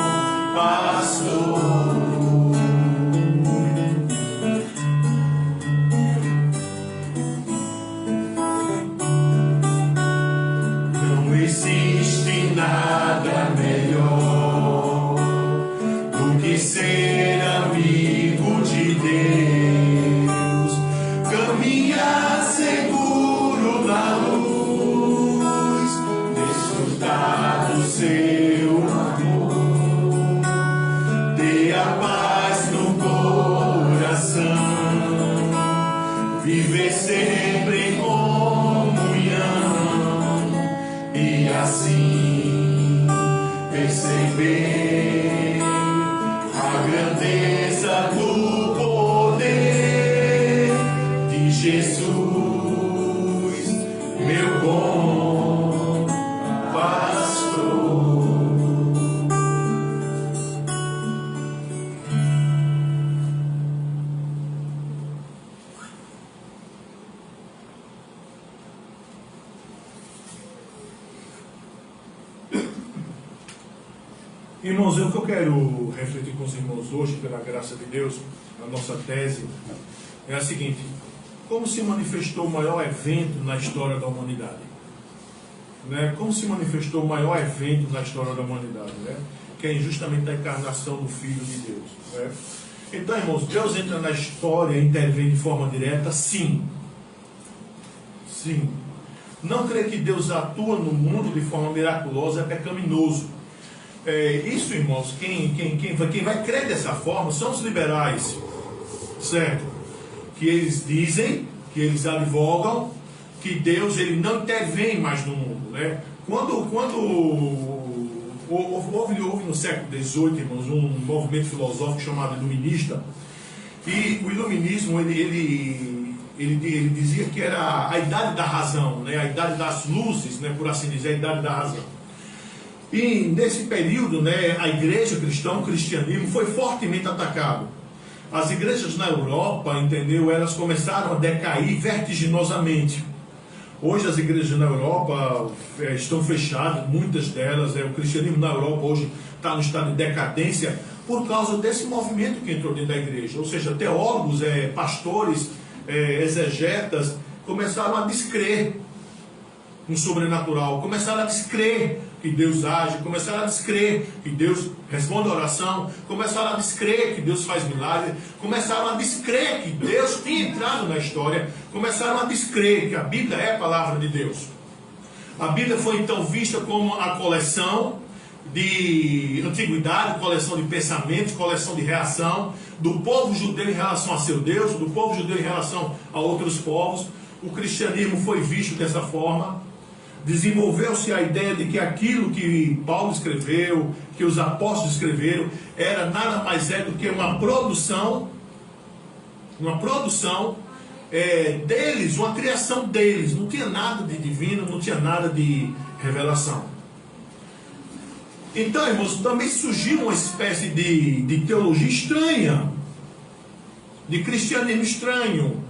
pastor. Não existe nada melhor do que ser amigo de Deus, caminhar seguro na luz, desfrutar do seu amor, ter a paz no coração, viver sempre em comunhão e assim perceber a grandeza do poder de Jesus, meu bom pastor. Irmãos, o que eu quero refletir com os irmãos hoje, pela graça de Deus, a nossa tese é a seguinte: como se manifestou o maior evento na história da humanidade? Né? Como se manifestou o maior evento na história da humanidade? Né? Que é justamente a encarnação do Filho de Deus. Né? Então, irmãos, Deus entra na história e intervém de forma direta? Sim. Sim. Não crer que Deus atua no mundo de forma miraculosa é pecaminoso. Isso, irmãos, quem vai crer dessa forma são os liberais, certo? Que eles dizem, que eles advogam que Deus ele não intervém mais no mundo, né? Quando houve no século XVIII, irmãos, um movimento filosófico chamado iluminista, e o iluminismo ele dizia que era a idade da razão, né? A idade das luzes, né? Por assim dizer, a idade da razão. E nesse período, né, a igreja cristã, o cristianismo, foi fortemente atacado. As igrejas na Europa, entendeu, elas começaram a decair vertiginosamente. Hoje as igrejas na Europa estão fechadas, muitas delas, o cristianismo na Europa hoje está no estado de decadência por causa desse movimento que entrou dentro da igreja. Ou seja, teólogos, pastores, exegetas, começaram a descrer no sobrenatural, começaram a descrer que Deus age, começaram a descrer que Deus responde a oração, começaram a descrer que Deus faz milagres, começaram a descrer que Deus tem entrado na história, começaram a descrer que a Bíblia é a palavra de Deus. A Bíblia foi então vista como a coleção de antiguidade, coleção de pensamentos, coleção de reação do povo judeu em relação a seu Deus, do povo judeu em relação a outros povos. O cristianismo foi visto dessa forma. Desenvolveu-se a ideia de que aquilo que Paulo escreveu, que os apóstolos escreveram, era nada mais do que uma produção deles, uma criação deles. Não tinha nada de divino, não tinha nada de revelação. Então, irmãos, também surgiu uma espécie de teologia estranha, de cristianismo estranho,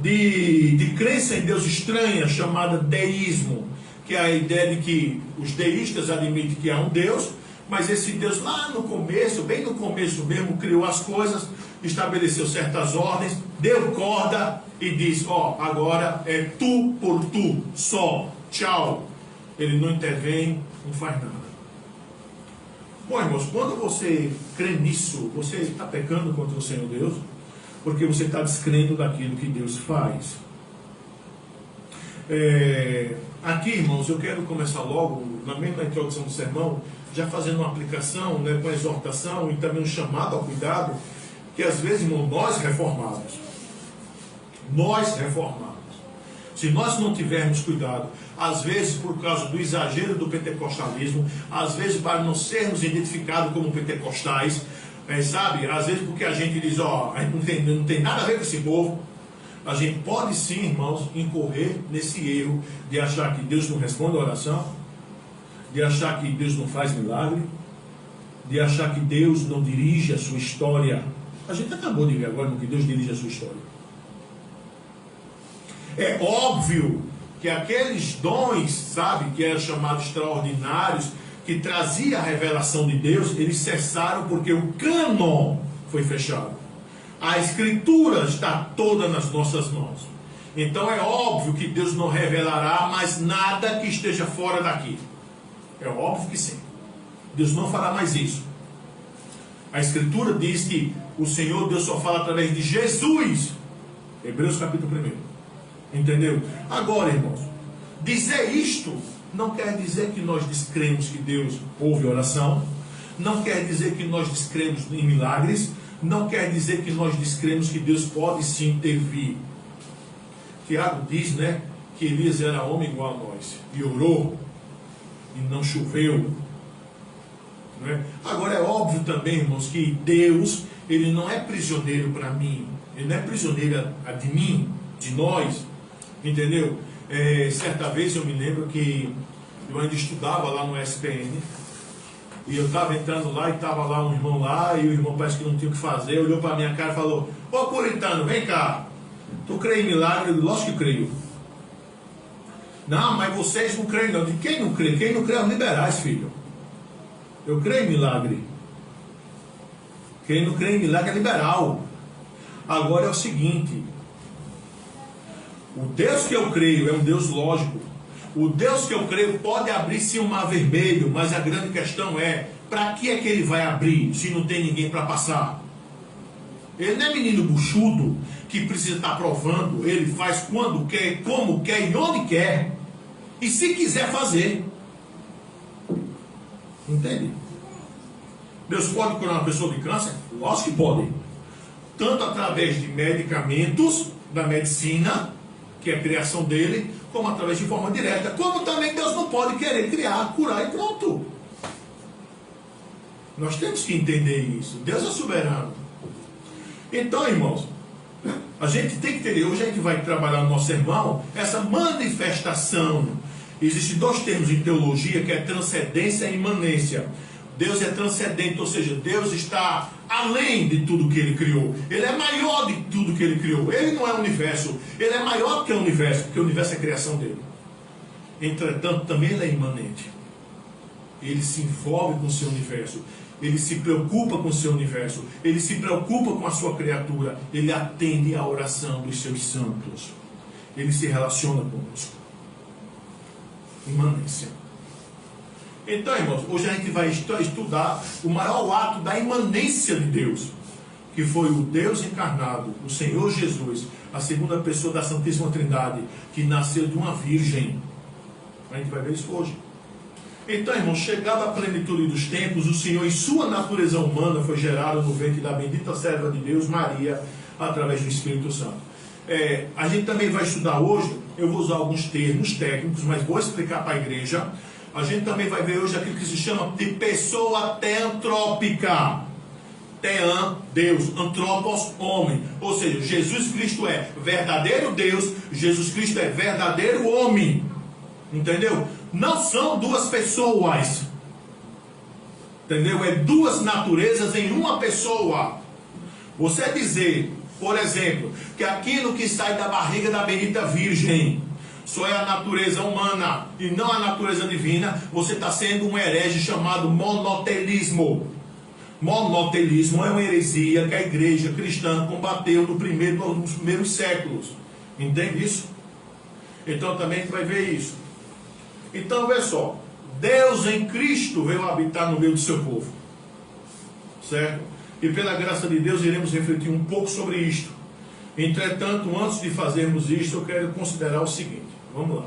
de crença em Deus estranha, chamada deísmo, que é a ideia de que os deístas admitem que há um Deus, mas esse Deus lá no começo, bem no começo mesmo, criou as coisas, estabeleceu certas ordens, deu corda e diz, agora é tu por tu, só, tchau. Ele não intervém, não faz nada. Bom, irmãos, quando você crê nisso, você está pecando contra o Senhor Deus, porque você está descrendo daquilo que Deus faz. Aqui, irmãos, eu quero começar logo, na mesma introdução do sermão, já fazendo uma aplicação, né, com a exortação e também um chamado ao cuidado, que às vezes, irmão, nós reformados, se nós não tivermos cuidado, às vezes por causa do exagero do pentecostalismo, às vezes para não sermos identificados como pentecostais, sabe? Às vezes porque a gente diz, a gente não tem nada a ver com esse povo, a gente pode sim, irmãos, incorrer nesse erro de achar que Deus não responde a oração, de achar que Deus não faz milagre, de achar que Deus não dirige a sua história. A gente acabou de ver agora que Deus dirige a sua história. É óbvio que aqueles dons, sabe, que eram chamados extraordinários, que trazia a revelação de Deus, eles cessaram porque o cânon foi fechado. A Escritura está toda nas nossas mãos. Então é óbvio que Deus não revelará mais nada que esteja fora daqui. É óbvio que sim. Deus não fará mais isso. A Escritura diz que o Senhor Deus só fala através de Jesus. Hebreus capítulo 1. Entendeu? Agora, irmãos, dizer isto não quer dizer que nós descremos que Deus ouve oração, não quer dizer que nós descremos em milagres, não quer dizer que nós descremos que Deus pode sim intervir. Tiago diz, né, que Elias era homem igual a nós, e orou, e não choveu. Não é? Agora é óbvio também, irmãos, que Deus, ele não é prisioneiro para mim, ele não é prisioneiro de mim, de nós. Entendeu? Certa vez eu me lembro que eu ainda estudava lá no SPN, e eu estava entrando lá, e estava lá um irmão lá, e o irmão parece que não tinha o que fazer, olhou para a minha cara e falou: ô puritano, vem cá, tu crê em milagre? Eu, lógico que creio. Não, mas vocês não creem não. Eu digo, quem não crê? Quem não crê é os liberais, filho. Eu creio em milagre. Quem não crê em milagre é liberal. Agora é o seguinte: o Deus que eu creio é um Deus lógico. O Deus que eu creio pode abrir sim um mar vermelho, mas a grande questão é, para que é que ele vai abrir se não tem ninguém para passar? Ele não é menino buchudo que precisa estar provando. Ele faz quando quer, como quer e onde quer. E se quiser fazer. Entende? Deus pode curar uma pessoa de câncer? Lógico que pode. Tanto através de medicamentos, da medicina, que é a criação dele, como através de forma direta. Como também Deus não pode querer criar, curar e pronto. Nós temos que entender isso. Deus é soberano. Então, irmãos, a gente tem que entender. Hoje a gente vai trabalhar no nosso sermão essa manifestação. Existem dois termos em teologia, que é transcendência e imanência. Deus é transcendente, ou seja, Deus está além de tudo que Ele criou. Ele é maior de tudo que Ele criou. Ele não é o universo, Ele é maior que o universo, porque o universo é a criação dele. Entretanto, também Ele é imanente. Ele se envolve com o seu universo. Ele se preocupa com o seu universo. Ele se preocupa com a sua criatura. Ele atende à oração dos seus santos. Ele se relaciona conosco. Imanência. Então, irmãos, hoje a gente vai estudar o maior ato da imanência de Deus, que foi o Deus encarnado, o Senhor Jesus, a segunda pessoa da Santíssima Trindade, que nasceu de uma virgem. A gente vai ver isso hoje. Então, irmãos, chegada a plenitude dos tempos, o Senhor, em sua natureza humana, foi gerado no ventre da bendita serva de Deus, Maria, através do Espírito Santo. A gente também vai estudar hoje, eu vou usar alguns termos técnicos, mas vou explicar para a igreja. A gente também vai ver hoje aquilo que se chama de pessoa teantrópica. Tean, Deus, antropos, homem. Ou seja, Jesus Cristo é verdadeiro Deus, Jesus Cristo é verdadeiro homem. Entendeu? Não são duas pessoas. Entendeu? É duas naturezas em uma pessoa. Você dizer, por exemplo, que aquilo que sai da barriga da bendita Virgem só é a natureza humana e não a natureza divina, você está sendo um herege chamado monotelismo. Monotelismo é uma heresia que a igreja cristã combateu nos primeiros séculos. Entende isso? Então também a gente vai ver isso. Então, vê só, Deus em Cristo veio habitar no meio do seu povo, certo? E pela graça de Deus iremos refletir um pouco sobre isto. Entretanto, antes de fazermos isto, eu quero considerar o seguinte, vamos lá.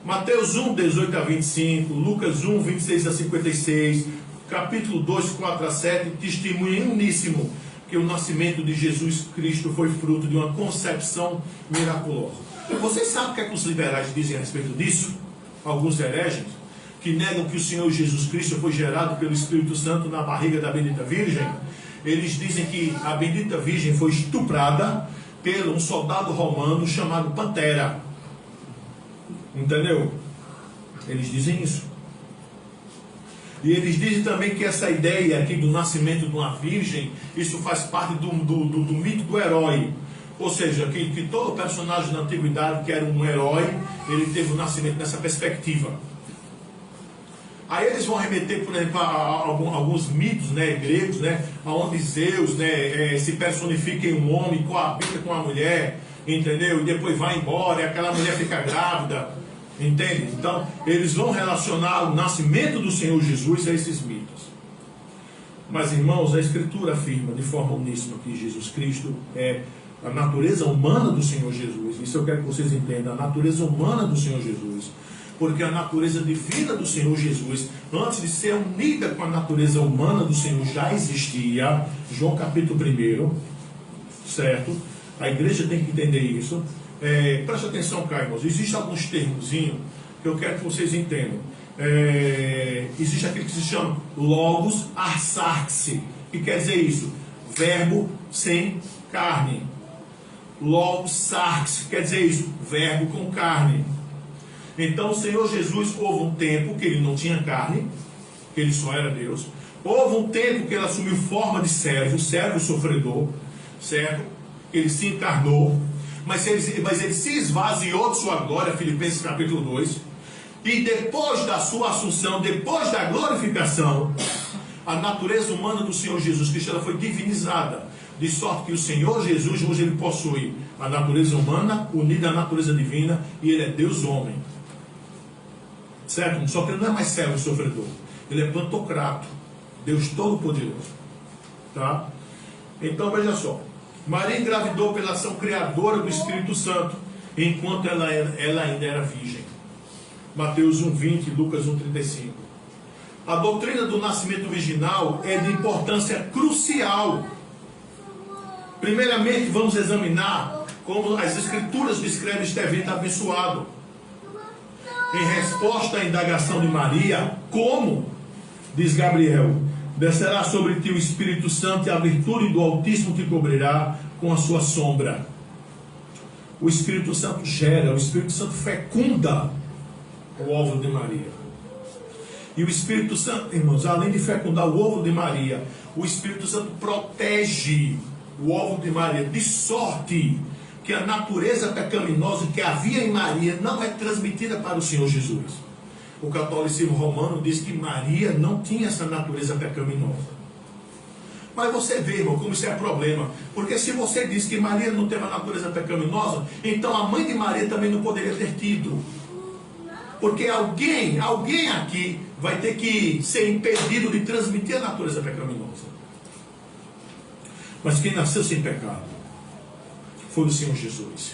Mateus 1, 18 a 25, Lucas 1, 26 a 56, capítulo 2, 4 a 7, testemunho uníssimo que o nascimento de Jesus Cristo foi fruto de uma concepção miraculosa. Vocês sabem o que é que os liberais dizem a respeito disso? Alguns hereges, que negam que o Senhor Jesus Cristo foi gerado pelo Espírito Santo na barriga da bendita Virgem. Eles dizem que a bendita Virgem foi estuprada por um soldado romano chamado Pantera. Entendeu? Eles dizem isso. E eles dizem também que essa ideia aqui do nascimento de uma virgem, isso faz parte do mito do herói. Ou seja, que todo personagem da antiguidade que era um herói, ele teve o nascimento nessa perspectiva. Aí eles vão remeter, por exemplo, a alguns mitos, né, gregos, né, onde Zeus, né, se personifica em um homem, coabita com uma mulher, entendeu? E depois vai embora e aquela mulher fica grávida. Entende? Então, eles vão relacionar o nascimento do Senhor Jesus a esses mitos. Mas, irmãos, a Escritura afirma de forma uníssima que Jesus Cristo é a natureza humana do Senhor Jesus. Isso eu quero que vocês entendam, a natureza humana do Senhor Jesus. Porque a natureza divina do Senhor Jesus, antes de ser unida com a natureza humana do Senhor, já existia. João capítulo 1, certo? A igreja tem que entender isso. Preste atenção, cá, irmãos. Existem alguns termozinhos que eu quero que vocês entendam. Existe aquele que se chama Logos Arsaxe, que quer dizer isso: verbo sem carne. Logos Sarx, quer dizer isso: verbo com carne. Então o Senhor Jesus, houve um tempo que ele não tinha carne, que ele só era Deus. Houve um tempo que ele assumiu forma de servo sofredor, certo? Ele se encarnou. Mas ele se esvaziou de sua glória, Filipenses capítulo 2, e depois da sua assunção, depois da glorificação, a natureza humana do Senhor Jesus Cristo ela foi divinizada, de sorte que o Senhor Jesus hoje ele possui a natureza humana unida à natureza divina, e ele é Deus homem, certo? Só que ele não é mais servo sofredor, ele é pantocrato, Deus todo-poderoso, tá? Então veja só, Maria engravidou pela ação criadora do Espírito Santo, enquanto ela ainda era virgem. Mateus 1,20, Lucas 1,35. A doutrina do nascimento virginal é de importância crucial. Primeiramente, vamos examinar como as Escrituras descrevem este evento abençoado. Em resposta à indagação de Maria, como, diz Gabriel, descerá sobre ti o Espírito Santo e a virtude do Altíssimo te cobrirá com a sua sombra. O Espírito Santo gera, o Espírito Santo fecunda o óvulo de Maria. E o Espírito Santo, irmãos, além de fecundar o óvulo de Maria, o Espírito Santo protege o óvulo de Maria, de sorte que a natureza pecaminosa que havia em Maria não é transmitida para o Senhor Jesus. O catolicismo romano diz que Maria não tinha essa natureza pecaminosa. Mas você vê, irmão, como isso é problema. Porque se você diz que Maria não tem uma natureza pecaminosa, então a mãe de Maria também não poderia ter tido. Porque alguém aqui vai ter que ser impedido de transmitir a natureza pecaminosa. Mas quem nasceu sem pecado foi o Senhor Jesus.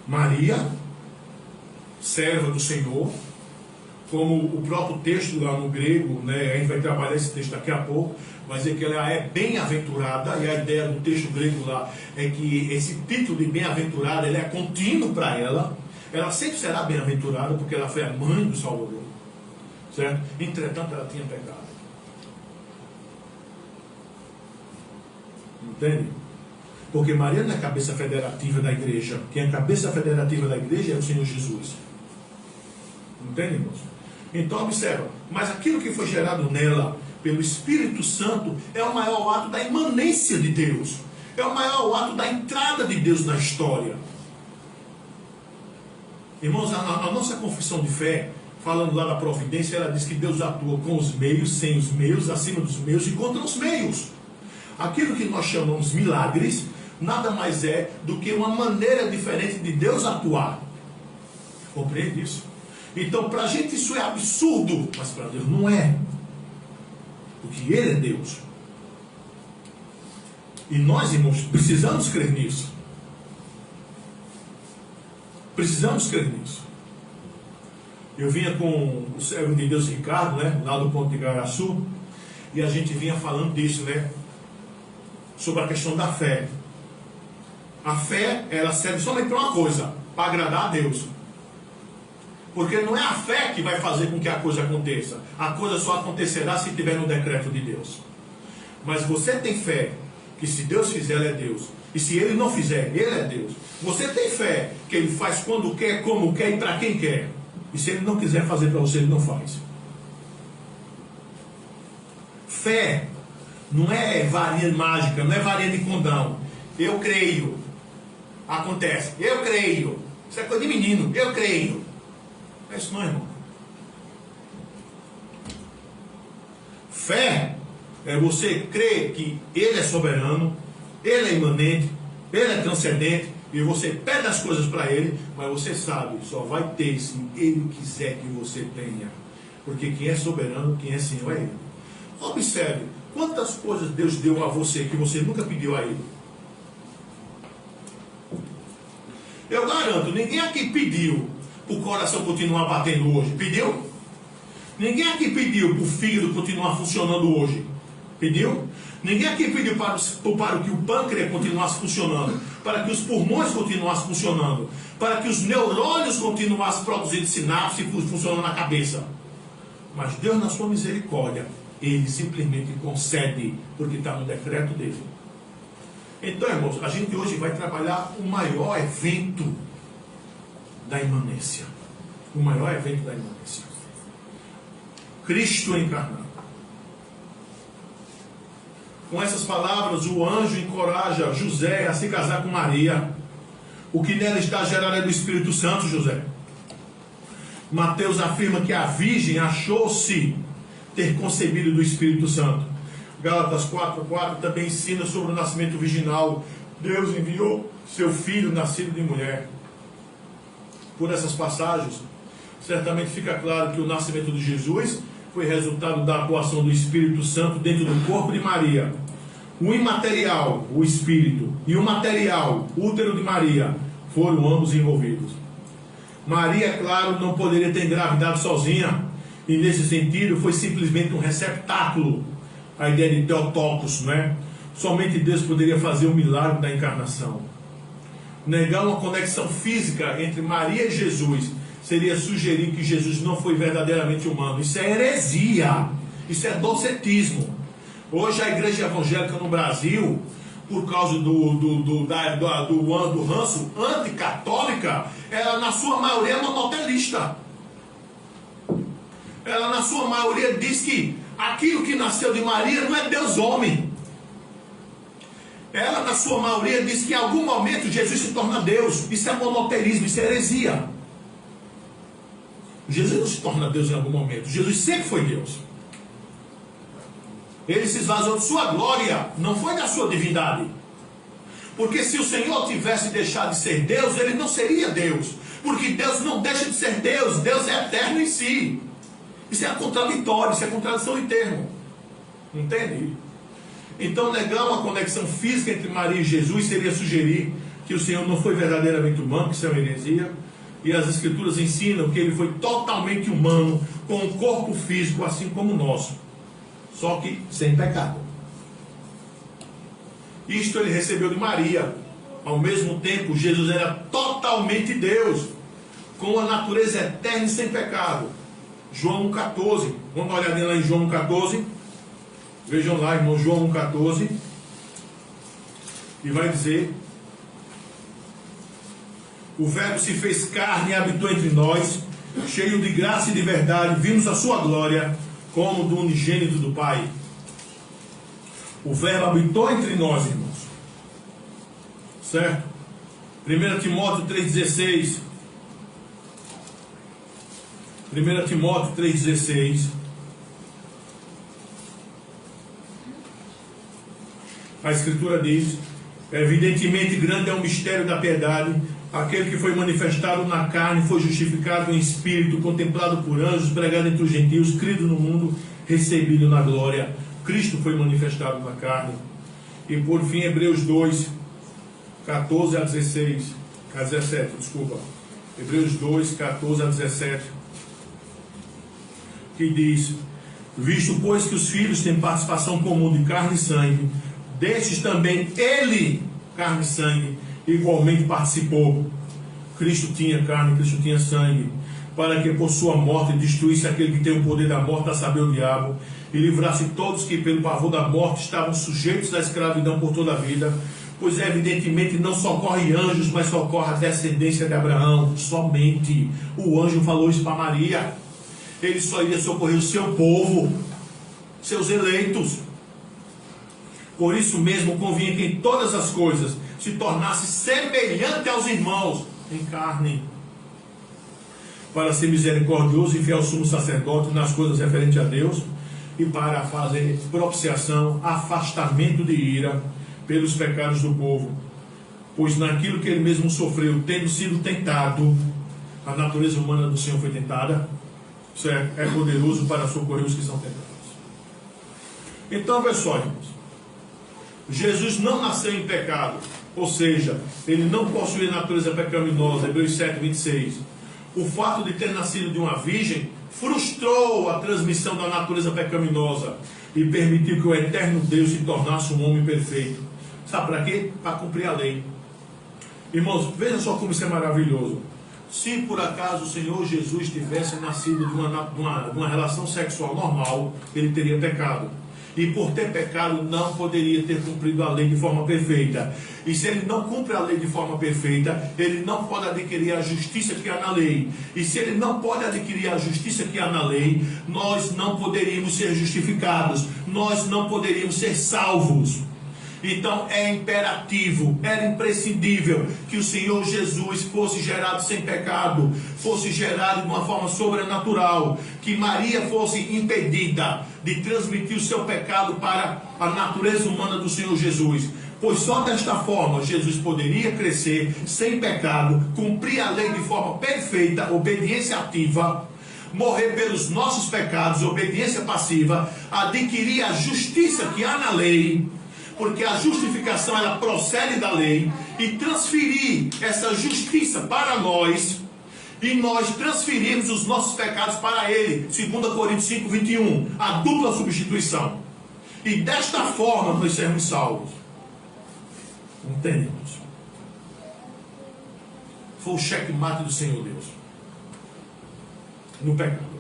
Maria, serva do Senhor, como o próprio texto lá no grego, né, a gente vai trabalhar esse texto daqui a pouco, vai dizer que ela é bem-aventurada, e a ideia do texto grego lá é que esse título de bem-aventurada ele é contínuo para ela. Ela sempre será bem-aventurada porque ela foi a mãe do Salvador, certo? Entretanto, ela tinha pecado. Entende? Porque Maria não é a cabeça federativa da igreja. Quem é a cabeça federativa da igreja é o Senhor Jesus. Entende, irmãos? Então observa, mas aquilo que foi gerado nela pelo Espírito Santo é o maior ato da imanência de Deus, é o maior ato da entrada de Deus na história. Irmãos, a nossa confissão de fé, falando lá da providência, ela diz que Deus atua com os meios, sem os meios, acima dos meios e contra os meios. Aquilo que nós chamamos milagres nada mais é do que uma maneira diferente de Deus atuar. Compreende isso? Então, para a gente isso é absurdo, mas para Deus não é. Porque Ele é Deus. E nós, irmãos, precisamos crer nisso. Precisamos crer nisso. Eu vinha com o servo de Deus Ricardo, né, lá do Ponto de Garaçu, e a gente vinha falando disso, né? sobre a questão da fé. A fé, ela serve somente para uma coisa, para agradar a Deus. Porque não é a fé que vai fazer com que a coisa aconteça. A coisa só acontecerá se tiver no decreto de Deus. Mas você tem fé que se Deus fizer, Ele é Deus. E se Ele não fizer, Ele é Deus. Você tem fé que Ele faz quando quer, como quer e para quem quer. E se Ele não quiser fazer para você, Ele não faz. Fé não é varinha mágica, não é varinha de condão. Eu creio. Acontece. Eu creio. Isso é coisa de menino. Eu creio. É isso não, irmão. Fé é você crer que Ele é soberano, Ele é imanente, Ele é transcendente, e você pede as coisas para Ele, mas você sabe, só vai ter se Ele quiser que você tenha. Porque quem é soberano, quem é Senhor é Ele. Observe, quantas coisas Deus deu a você que você nunca pediu a Ele. Eu garanto, ninguém aqui pediu para o coração continuar batendo hoje. Pediu? Ninguém aqui pediu para o fígado continuar funcionando hoje. Pediu? Ninguém aqui pediu para que o pâncreas continuasse funcionando, para que os pulmões continuassem funcionando, para que os neurônios continuassem produzindo sinapse e funcionando na cabeça. Mas Deus, na sua misericórdia, Ele simplesmente concede, porque está no decreto dele. Então, irmãos, a gente hoje vai trabalhar o maior evento da imanência. O maior evento da imanência. Cristo encarnado. Com essas palavras, o anjo encoraja José a se casar com Maria. O que nela está gerado é do Espírito Santo, José. Mateus afirma que a virgem achou-se ter concebido do Espírito Santo. Gálatas 4:4 também ensina sobre o nascimento virginal. Deus enviou seu filho nascido de mulher. Por essas passagens, certamente fica claro que o nascimento de Jesus foi resultado da atuação do Espírito Santo dentro do corpo de Maria. O imaterial, o Espírito, e o material, o útero de Maria, foram ambos envolvidos. Maria, é claro, não poderia ter engravidado sozinha, e nesse sentido foi simplesmente um receptáculo. A ideia de Theotokos, não é? Somente Deus poderia fazer o milagre da encarnação. Negar uma conexão física entre Maria e Jesus seria sugerir que Jesus não foi verdadeiramente humano. Isso é heresia. Isso é docetismo. Hoje a igreja evangélica no Brasil, por causa do ranço anticatólica, ela na sua maioria é monotelista. Ela na sua maioria diz que aquilo que nasceu de Maria não é Deus homem. Ela na sua maioria diz que em algum momento Jesus se torna Deus. Isso é monoteísmo, isso é heresia. Jesus não se torna Deus em algum momento. Jesus sempre foi Deus. Ele se esvaziou de sua glória, não foi da sua divindade. Porque se o Senhor tivesse deixado de ser Deus, Ele não seria Deus. Porque Deus não deixa de ser Deus. Deus é eterno em si. Isso é contraditório, isso é contradição em termo. Entende? Então negar uma conexão física entre Maria e Jesus seria sugerir que o Senhor não foi verdadeiramente humano, que isso é uma heresia. E as Escrituras ensinam que Ele foi totalmente humano, com um corpo físico assim como o nosso, só que sem pecado. Isto Ele recebeu de Maria. Ao mesmo tempo, Jesus era totalmente Deus, com a natureza eterna e sem pecado. João 1,14. Vamos dar uma olhadinha lá em João 1,14. Vejam lá, irmão, João 1,14. E vai dizer: o Verbo se fez carne e habitou entre nós, cheio de graça e de verdade, vimos a sua glória, como do unigênito do Pai. O Verbo habitou entre nós, irmãos. Certo? 1 Timóteo 3,16. 1 Timóteo 3,16. A Escritura diz: evidentemente grande é o mistério da piedade. Aquele que foi manifestado na carne foi justificado em espírito, contemplado por anjos, pregado entre os gentios, crido no mundo, recebido na glória. Cristo foi manifestado na carne. E por fim, Hebreus 2, 14 a 16, a 17, desculpa. Hebreus 2, 14 a 17. Que diz: visto, pois, que os filhos têm participação comum de carne e sangue, destes também ele, carne e sangue, igualmente participou. Cristo tinha carne, Cristo tinha sangue, para que por sua morte destruísse aquele que tem o poder da morte, a saber, o diabo, e livrasse todos que pelo pavor da morte estavam sujeitos à escravidão por toda a vida, pois evidentemente não socorre anjos, mas socorre a descendência de Abraão, somente. O anjo falou isso para Maria, ele só iria socorrer o seu povo, seus eleitos. Por isso mesmo convinha que em todas as coisas se tornasse semelhante aos irmãos em carne, para ser misericordioso e fiel sumo sacerdote nas coisas referentes a Deus, e para fazer propiciação, afastamento de ira pelos pecados do povo. Pois naquilo que ele mesmo sofreu, tendo sido tentado, a natureza humana do Senhor foi tentada, certo? É poderoso para socorrer os que são tentados. Então, veja só, irmãos, Jesus não nasceu em pecado, ou seja, ele não possuía natureza pecaminosa, Hebreus 7, 26. O fato de ter nascido de uma virgem frustrou a transmissão da natureza pecaminosa e permitiu que o eterno Deus se tornasse um homem perfeito. Sabe para quê? Para cumprir a lei. Irmãos, veja só como isso é maravilhoso. Se por acaso o Senhor Jesus tivesse nascido de uma relação sexual normal, ele teria pecado. E por ter pecado não poderia ter cumprido a lei de forma perfeita. E se ele não cumpre a lei de forma perfeita, ele não pode adquirir a justiça que há na lei. E se ele não pode adquirir a justiça que há na lei, nós não poderíamos ser justificados, nós não poderíamos ser salvos. Então é imperativo, era imprescindível que o Senhor Jesus fosse gerado sem pecado, fosse gerado de uma forma sobrenatural, que Maria fosse impedida de transmitir o seu pecado para a natureza humana do Senhor Jesus, pois só desta forma Jesus poderia crescer sem pecado, cumprir a lei de forma perfeita, obediência ativa, morrer pelos nossos pecados, obediência passiva, adquirir a justiça que há na lei, porque a justificação ela procede da lei, e transferir essa justiça para nós, e nós transferirmos os nossos pecados para ele, 2 Coríntios 5, 21, a dupla substituição, e desta forma nós sermos salvos. Entendemos? Foi o checkmate do Senhor Deus no pecado.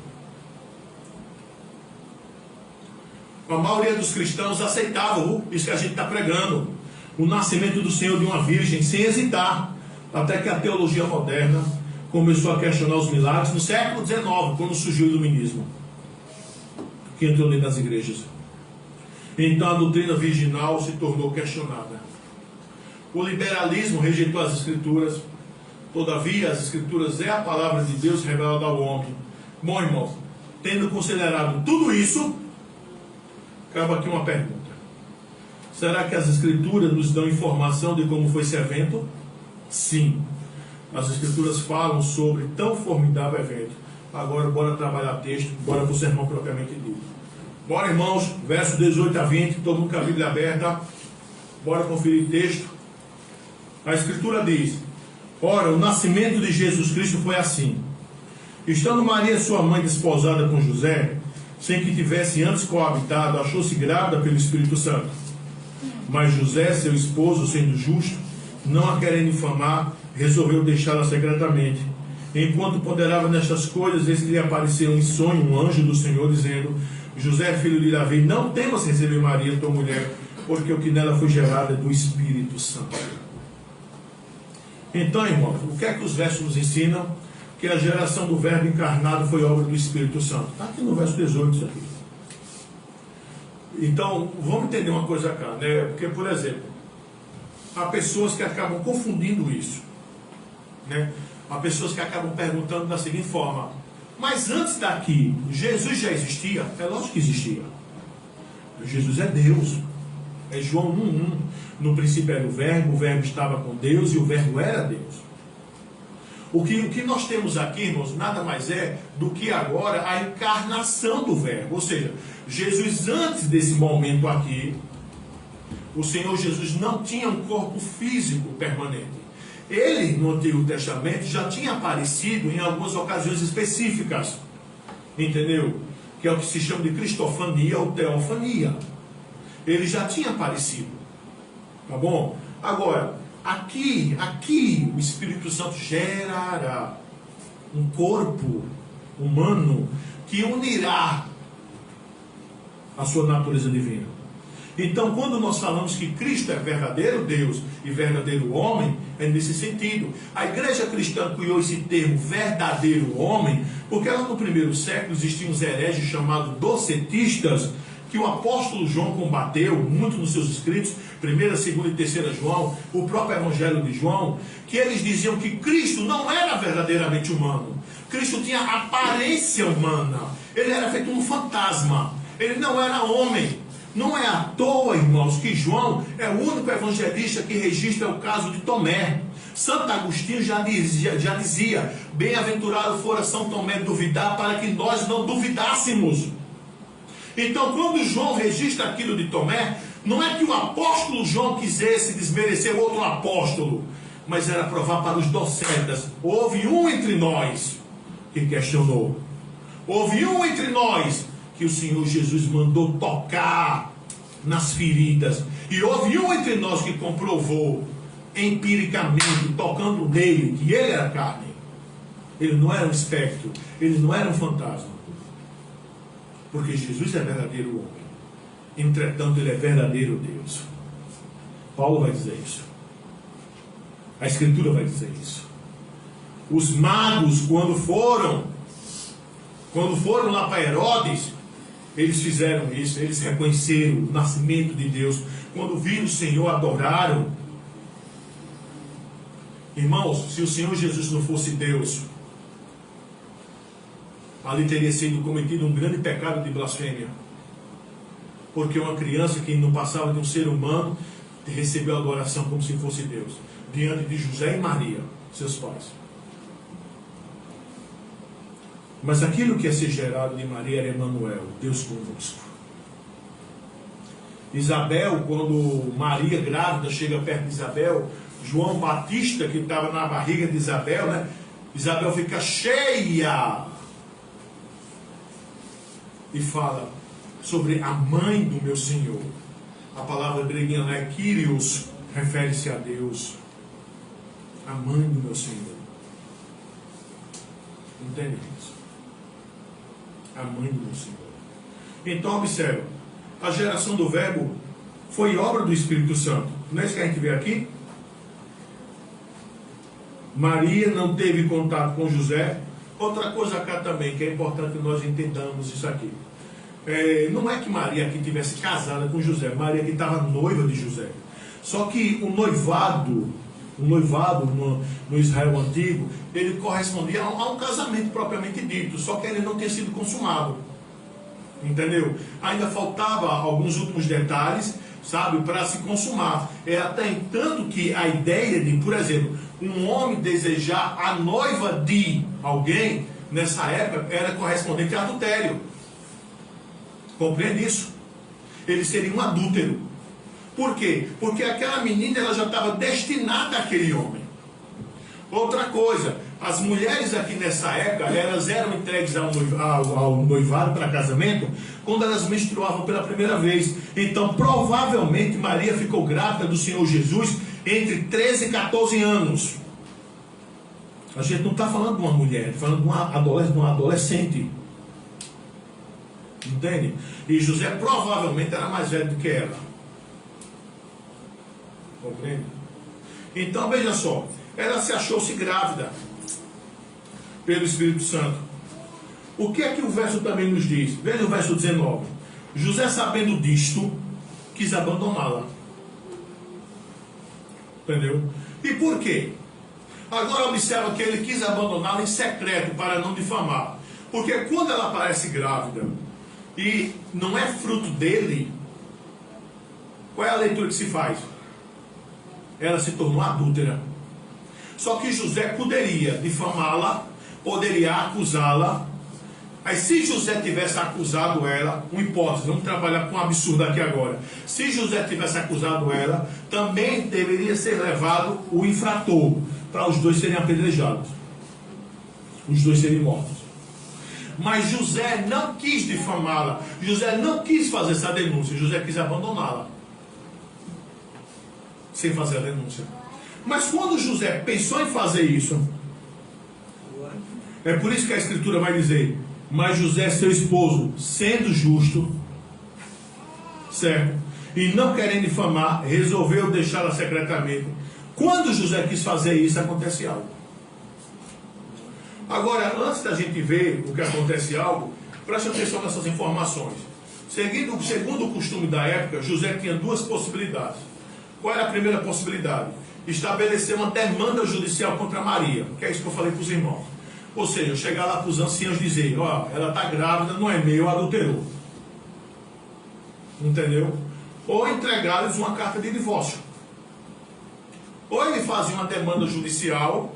A maioria dos cristãos aceitavam isso que a gente está pregando, o nascimento do Senhor de uma virgem, sem hesitar, até que a teologia moderna começou a questionar os milagres no século XIX, quando surgiu o iluminismo, que entrou dentro das igrejas. Então a doutrina virginal se tornou questionada. O liberalismo rejeitou as escrituras. Todavia as escrituras é a palavra de Deus revelada ao homem. Bom, irmãos, tendo considerado tudo isso, cabe aqui uma pergunta: será que as escrituras nos dão informação de como foi esse evento? Sim, as escrituras falam sobre tão formidável evento. Agora bora trabalhar texto, bora para o sermão propriamente dito. Bora, irmãos, verso 18 a 20, todo mundo com a Bíblia aberta, bora conferir texto. A escritura diz: ora, o nascimento de Jesus Cristo foi assim. Estando Maria, sua mãe, desposada com José, sem que tivesse antes coabitado, achou-se grávida pelo Espírito Santo. Mas José, seu esposo, sendo justo, não a querendo infamar, resolveu deixá-la secretamente. Enquanto ponderava nestas coisas, eis que lhe apareceu em sonho um anjo do Senhor, dizendo: José, filho de Davi, não temas receber Maria, tua mulher, porque o que nela foi gerado é do Espírito Santo. Então, irmãos, o que é que os versos nos ensinam? Que a geração do verbo encarnado foi obra do Espírito Santo. Está aqui no verso 18 isso aqui. Então, vamos entender uma coisa cá, né? Porque, por exemplo, há pessoas que acabam confundindo isso, né? Há pessoas que acabam perguntando da seguinte forma: mas antes daqui, Jesus já existia? É lógico que existia. Jesus é Deus. É João 1:1. No princípio era o verbo estava com Deus e o verbo era Deus. O que nós temos aqui, irmãos, nada mais é do que agora a encarnação do verbo. Ou seja, Jesus, antes desse momento aqui, o Senhor Jesus não tinha um corpo físico permanente. Ele, no Antigo Testamento, já tinha aparecido em algumas ocasiões específicas. Entendeu? Que é o que se chama de cristofania ou teofania. Ele já tinha aparecido. Tá bom? Agora, aqui o Espírito Santo gerará um corpo humano que unirá a sua natureza divina. Então, quando nós falamos que Cristo é verdadeiro Deus e verdadeiro homem, é nesse sentido. A igreja cristã criou esse termo verdadeiro homem, porque lá no primeiro século existiam os hereges chamados docetistas, que o apóstolo João combateu muito nos seus escritos, 1ª, 2ª e 3ª João, o próprio Evangelho de João, que eles diziam que Cristo não era verdadeiramente humano. Cristo tinha aparência humana, ele era feito um fantasma, ele não era homem. Não é à toa, irmãos, que João é o único evangelista que registra o caso de Tomé. Santo Agostinho já dizia: bem-aventurado fora São Tomé duvidar, para que nós não duvidássemos. Então, quando João registra aquilo de Tomé, não é que o apóstolo João quisesse desmerecer outro apóstolo, mas era provar para os docetas: houve um entre nós que questionou. Houve um entre nós que o Senhor Jesus mandou tocar nas feridas. E houve um entre nós que comprovou empiricamente, tocando nele, que ele era carne. Ele não era um espectro, ele não era um fantasma. Porque Jesus é verdadeiro homem. Entretanto, ele é verdadeiro Deus. Paulo vai dizer isso. A Escritura vai dizer isso. Os magos, quando foram lá para Herodes, eles fizeram isso, eles reconheceram o nascimento de Deus. Quando viram o Senhor, adoraram. Irmãos, se o Senhor Jesus não fosse Deus, ali teria sido cometido um grande pecado de blasfêmia. Porque uma criança que não passava de um ser humano recebeu a adoração como se fosse Deus, diante de José e Maria, seus pais. Mas aquilo que ia ser gerado de Maria era Emanuel, Deus conosco. Isabel, quando Maria grávida chega perto de Isabel, João Batista, que estava na barriga de Isabel, né? Isabel fica cheia e fala sobre a mãe do meu Senhor. A palavra grega é Kyrios, refere-se a Deus, a mãe do meu Senhor. Entende isso? A mãe do meu Senhor. Então observa, a geração do verbo foi obra do Espírito Santo. Não é isso que a gente vê aqui? Maria não teve contato com José. Outra coisa cá também, que é importante nós entendamos isso aqui. Não é que Maria aqui tivesse casada com José. Maria aqui estava noiva de José. Só que o noivado no Israel antigo, ele correspondia a um casamento propriamente dito, só que ele não tinha sido consumado. Entendeu? Ainda faltava alguns últimos detalhes, sabe, para se consumar. É até tanto que a ideia de, por exemplo, um homem desejar a noiva de alguém, nessa época, era correspondente a adultério. Compreende isso? Ele seria um adúltero. Por quê? Porque aquela menina ela já estava destinada àquele homem. Outra coisa, as mulheres aqui nessa época, elas eram entregues ao noivado para casamento quando elas menstruavam pela primeira vez. Então, provavelmente, Maria ficou grávida do Senhor Jesus entre 13 e 14 anos. A gente não está falando de uma mulher, está falando de uma adolescente. Entende? E José provavelmente era mais velho do que ela. Compreende? Então, veja só. Ela se achou-se grávida pelo Espírito Santo. O que é que o verso também nos diz? Veja o verso 19. José, sabendo disto, quis abandoná-la. Entendeu? E por quê? Agora observa que ele quis abandoná-la em secreto para não difamar. Porque quando ela aparece grávida e não é fruto dele, qual é a leitura que se faz? Ela se tornou adúltera. Só que José poderia difamá-la, poderia acusá-la. Mas se José tivesse acusado ela, uma hipótese, vamos trabalhar com um absurdo aqui agora. Se José tivesse acusado ela, também deveria ser levado o infrator, para os dois serem apedrejados. Os dois serem mortos. Mas José não quis difamá-la. José não quis fazer essa denúncia. José quis abandoná-la. sem fazer a denúncia. Mas quando José pensou em fazer isso, é por isso que a Escritura vai dizer: mas José, seu esposo, sendo justo, certo, e não querendo difamar, resolveu deixá-la secretamente. Quando José quis fazer isso, acontece algo. Agora, antes da gente ver o que acontece algo, preste atenção nessas informações. Segundo o costume da época, José tinha duas possibilidades. Qual era a primeira possibilidade? Estabelecer uma demanda judicial contra Maria, que é isso que eu falei para os irmãos. Ou seja, chegar lá para os anciãos e dizer: ó, ela está grávida, não é meu, adulterou. Entendeu? Ou entregar-lhes uma carta de divórcio. Ou ele fazia uma demanda judicial,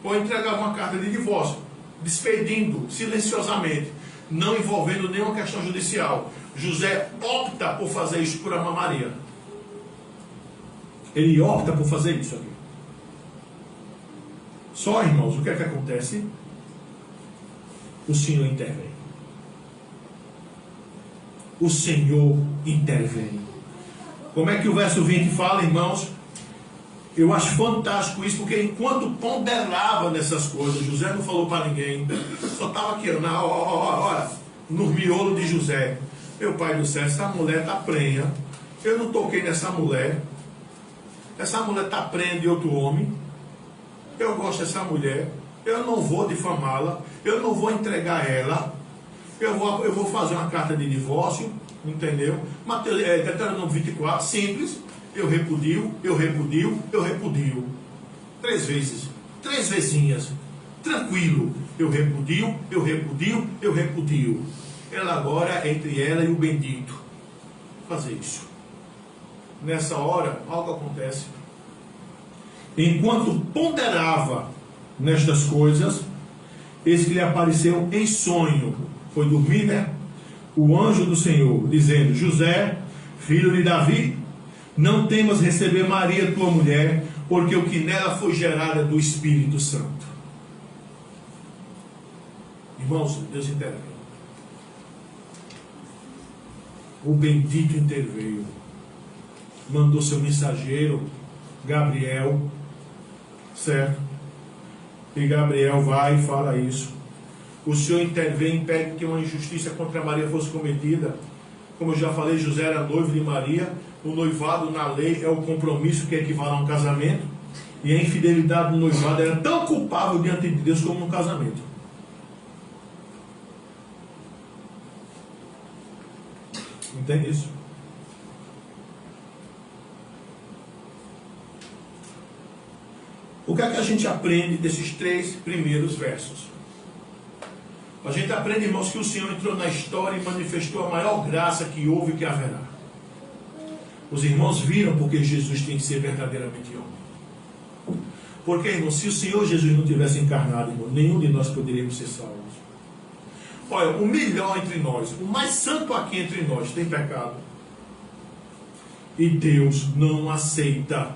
ou entregava uma carta de divórcio, despedindo silenciosamente, não envolvendo nenhuma questão judicial. José opta por fazer isso por amar Maria. Ele opta por fazer isso aqui. Só, irmãos, o que é que acontece? O Senhor intervém. O Senhor intervém. Como é que o verso 20 fala, irmãos? Eu acho fantástico isso, porque enquanto ponderava nessas coisas, José não falou para ninguém, só estava aqui, na hora, no miolo de José. Meu pai do céu, essa mulher está prenha, eu não toquei nessa mulher, essa mulher está prenha de outro homem, eu gosto dessa mulher, eu não vou difamá-la, eu não vou entregar ela, eu vou fazer uma carta de divórcio, entendeu? Deuteronômio 24, simples. Eu repudio, eu repudio, eu repudio. 3 vezes, 3 vezinhas, tranquilo. Eu repudio, eu repudio, eu repudio. Ela agora é entre ela e o bendito. Fazer isso. Nessa hora, algo acontece. Enquanto ponderava nestas coisas, eis que lhe apareceu em sonho. Foi dormir, né? O anjo do Senhor, dizendo: José, filho de Davi, não temas receber Maria, tua mulher, porque o que nela foi gerado é do Espírito Santo. Irmãos, Deus interveio. O bendito interveio. Mandou seu mensageiro, Gabriel, certo? E Gabriel vai e fala isso. O Senhor intervém e impede que uma injustiça contra Maria fosse cometida. Como eu já falei, José era noivo de Maria. O noivado na lei é o compromisso que equivale a um casamento. E a infidelidade no noivado era tão culpável diante de Deus como no casamento. Entende isso? O que é que a gente aprende desses 3 primeiros versos? A gente aprende, irmãos, que o Senhor entrou na história e manifestou a maior graça que houve e que haverá. Os irmãos viram porque Jesus tem que ser verdadeiramente homem. Porque, irmãos, se o Senhor Jesus não tivesse encarnado, irmão, nenhum de nós poderíamos ser salvos. Olha, o melhor entre nós, o mais santo aqui entre nós, tem pecado. E Deus não aceita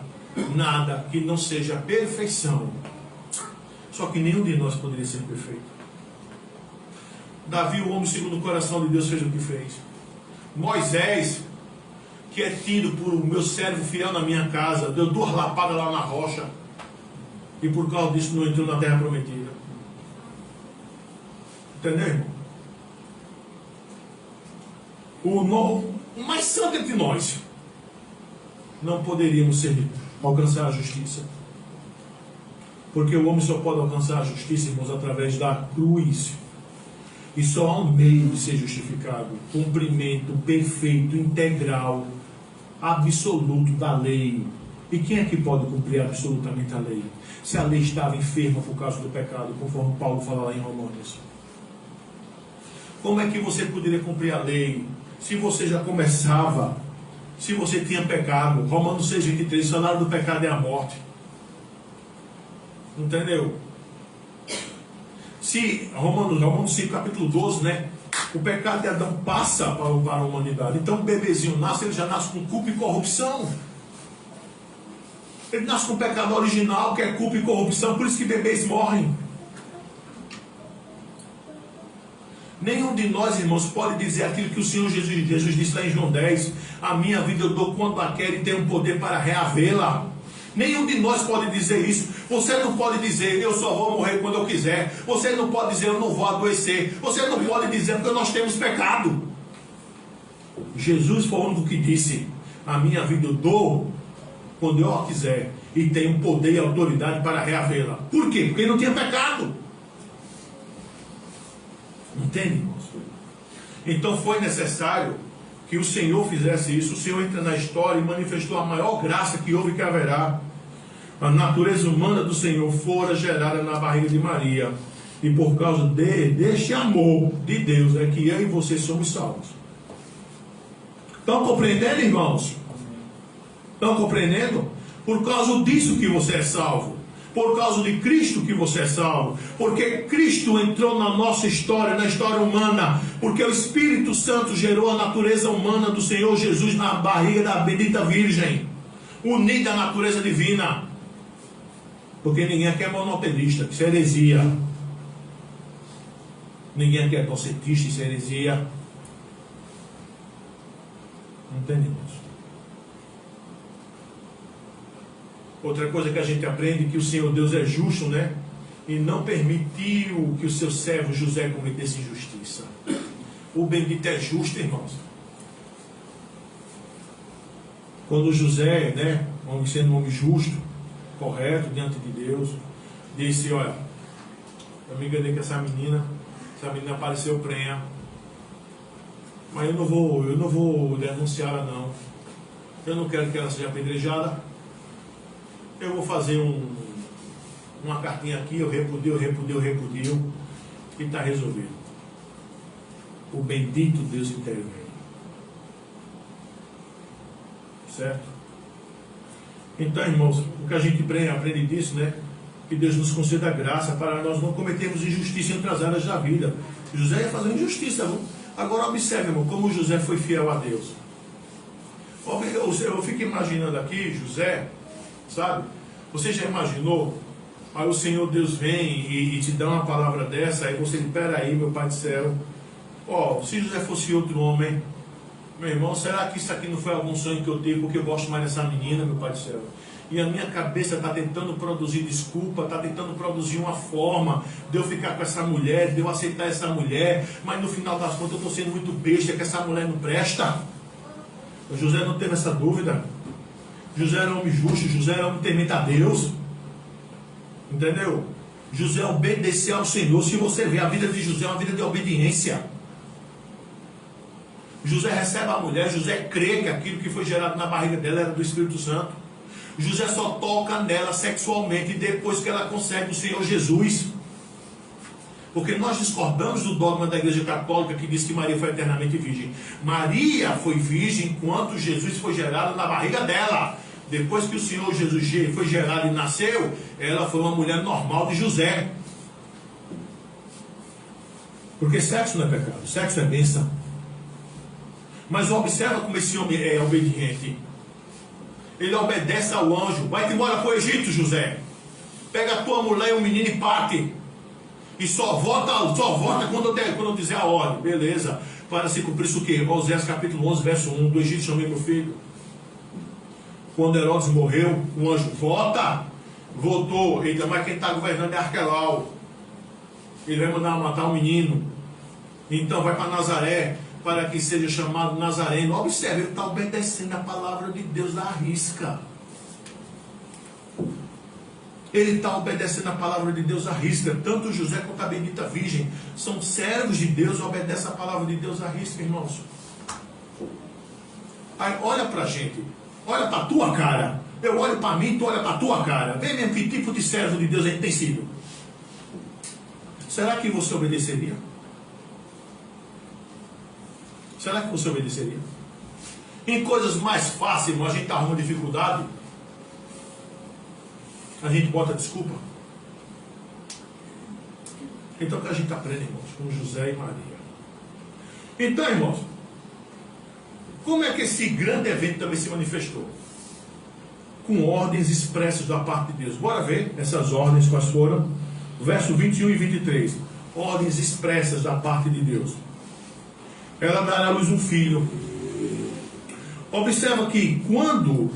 nada que não seja perfeição. Só que nenhum de nós poderia ser perfeito. Davi, o homem segundo o coração de Deus, fez o que fez. Moisés, que é tido por o meu servo fiel na minha casa, deu 2 lapadas lá na rocha, e por causa disso não entrou na terra prometida. Entendeu, irmão? O mais santo entre nós não poderíamos alcançar a justiça, porque o homem só pode alcançar a justiça, irmãos, através da cruz. E só há um meio de ser justificado: cumprimento perfeito, integral, absoluto da lei. E quem é que pode cumprir absolutamente a lei? Se a lei estava enferma por causa do pecado, conforme Paulo fala lá em Romanos. Como é que você poderia cumprir a lei se você já começava, se você tinha pecado? Romanos 6,23, o salário do pecado é a morte. Entendeu? Se Romanos 5, capítulo 12, né? O pecado de Adão passa para a humanidade. Então o bebezinho nasce, ele já nasce com culpa e corrupção. Ele nasce com o pecado original, que é culpa e corrupção. Por isso que bebês morrem. Nenhum nenhum de nós, irmãos, pode dizer aquilo que o Senhor Jesus disse lá em João 10: a minha vida eu dou quando a quero e tenho um poder para reavê-la. Nenhum de nós pode dizer isso. Você não pode dizer, eu só vou morrer quando eu quiser. Você não pode dizer, eu não vou adoecer. Você não pode dizer, porque nós temos pecado. Jesus foi o único que disse: a minha vida eu dou quando eu a quiser e tenho poder e autoridade para reavê-la. Por quê? Porque ele não tinha pecado. Entende, irmãos? Então foi necessário que o Senhor fizesse isso. O Senhor entra na história e manifestou a maior graça que houve e que haverá. A natureza humana do Senhor fora gerada na barriga de Maria, e por causa deste amor de Deus é que eu e você somos salvos. Estão compreendendo, irmãos? Estão compreendendo? Por causa disso que você é salvo. Por causa de Cristo que você é salvo. Porque Cristo entrou na nossa história, na história humana. Porque o Espírito Santo gerou a natureza humana do Senhor Jesus na barriga da bendita Virgem, unida à natureza divina. Porque ninguém aqui é monoteísta, isso é heresia. Ninguém aqui é docetista, isso é heresia. Não entendemos. Outra coisa que a gente aprende é que o Senhor Deus é justo, né? E não permitiu que o seu servo José cometesse injustiça. O bendito é justo, irmãos. Quando José, né, sendo um homem justo, correto diante de Deus, disse: olha, eu me enganei com essa menina apareceu prenha, mas eu não vou denunciá-la não. Eu não quero que ela seja apedrejada. Eu vou fazer uma cartinha aqui, eu repudio, e está resolvido. O bendito Deus intervém. Certo? Então, irmãos, o que a gente aprende disso, né? Que Deus nos conceda graça para nós não cometermos injustiça em outras áreas da vida. José ia fazer injustiça, não? Agora observe, irmão, como José foi fiel a Deus. Eu fico imaginando aqui, José, sabe? Você já imaginou? Aí o Senhor Deus vem e te dá uma palavra dessa, aí você diz: peraí, meu Pai do céu, se José fosse outro homem, meu irmão, será que isso aqui não foi algum sonho que eu tive porque eu gosto mais dessa menina, meu Pai do céu? E a minha cabeça está tentando produzir desculpa, está tentando produzir uma forma de eu ficar com essa mulher, de eu aceitar essa mulher, mas no final das contas eu estou sendo muito besta, que essa mulher não presta. O José não teve essa dúvida. José era homem justo, José era homem temente a Deus. Entendeu? José obedeceu ao Senhor. Se você vê, a vida de José é uma vida de obediência. José recebe a mulher, José crê que aquilo que foi gerado na barriga dela era do Espírito Santo. José só toca nela sexualmente depois que ela consegue o Senhor Jesus. Porque nós discordamos do dogma da Igreja Católica que diz que Maria foi eternamente virgem. Maria foi virgem enquanto Jesus foi gerado na barriga dela. Depois que o Senhor Jesus foi gerado e nasceu, ela foi uma mulher normal de José. Porque sexo não é pecado, sexo é bênção. Mas observa como esse homem é obediente. Ele obedece ao anjo. Vai-te embora para o Egito, José. Pega a tua mulher e o menino e parte. E só volta quando eu dizer a ordem. Beleza. Para se cumprir isso o quê? Oséias capítulo 11, verso 1. Do Egito chamei meu filho. Quando Herodes morreu, o anjo volta. Voltou. Eita, mas quem está governando é Arquelau. Ele vai mandar matar um menino. Então vai para Nazaré, para que seja chamado Nazareno. Observe, ele está obedecendo a palavra de Deus à risca. Ele está obedecendo a palavra de Deus à risca. Tanto José quanto a bendita Virgem são servos de Deus, obedecem a palavra de Deus à risca, irmãos. Aí olha para a gente, olha para a tua cara. Eu olho para mim, tu olha para a tua cara. Vê mesmo que tipo de servo de Deus a gente tem sido. Será que você obedeceria? Será que você obedeceria? Em coisas mais fáceis, a gente arruma dificuldade, a gente bota desculpa. Então o que a gente aprende, irmãos, com José e Maria. Então, irmãos, como é que esse grande evento também se manifestou? Com ordens expressas da parte de Deus. Bora ver essas ordens quais foram. Verso 21 e 23. Ordens expressas da parte de Deus. ela dará à luz um filho. Observa que quando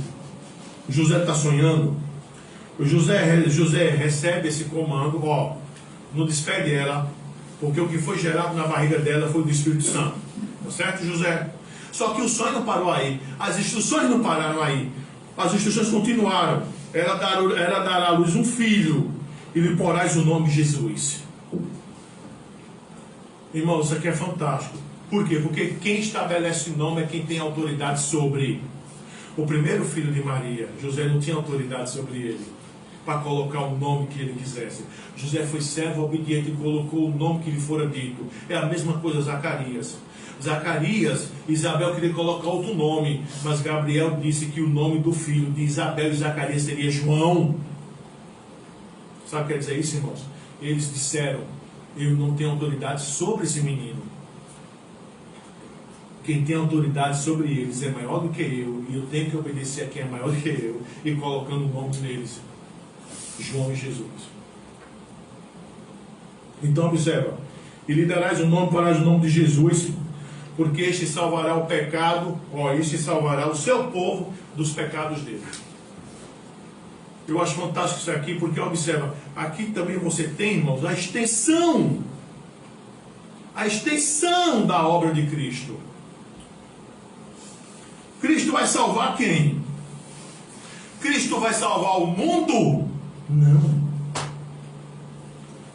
José está sonhando, José recebe esse comando, ó, não despede ela, porque o que foi gerado na barriga dela foi do Espírito Santo. Tá certo, José? Só que o sonho não parou aí. As instruções não pararam aí. As instruções continuaram. Ela dará à luz um filho e lhe porás o nome de Jesus. Irmão, isso aqui é fantástico. Por quê? Porque quem estabelece o nome é quem tem autoridade sobre. O primeiro filho de Maria, José não tinha autoridade sobre ele para colocar o nome que ele quisesse. José foi servo obediente e colocou o nome que lhe fora dito. É a mesma coisa Zacarias. Isabel queria colocar outro nome, mas Gabriel disse que o nome do filho de Isabel e Zacarias seria João. Sabe o que quer dizer isso, irmãos? Eles disseram: eu não tenho autoridade sobre esse menino. Quem tem autoridade sobre eles é maior do que eu, e eu tenho que obedecer a quem é maior do que eu, e colocando o nome neles, João e Jesus. Então observa: e lhe darás o nome, porás o nome de Jesus, porque este salvará o pecado, este salvará o seu povo dos pecados dele. Eu acho fantástico isso aqui, porque observa, aqui também você tem, irmãos, a extensão da obra de Cristo. Cristo vai salvar quem? Cristo vai salvar o mundo? Não.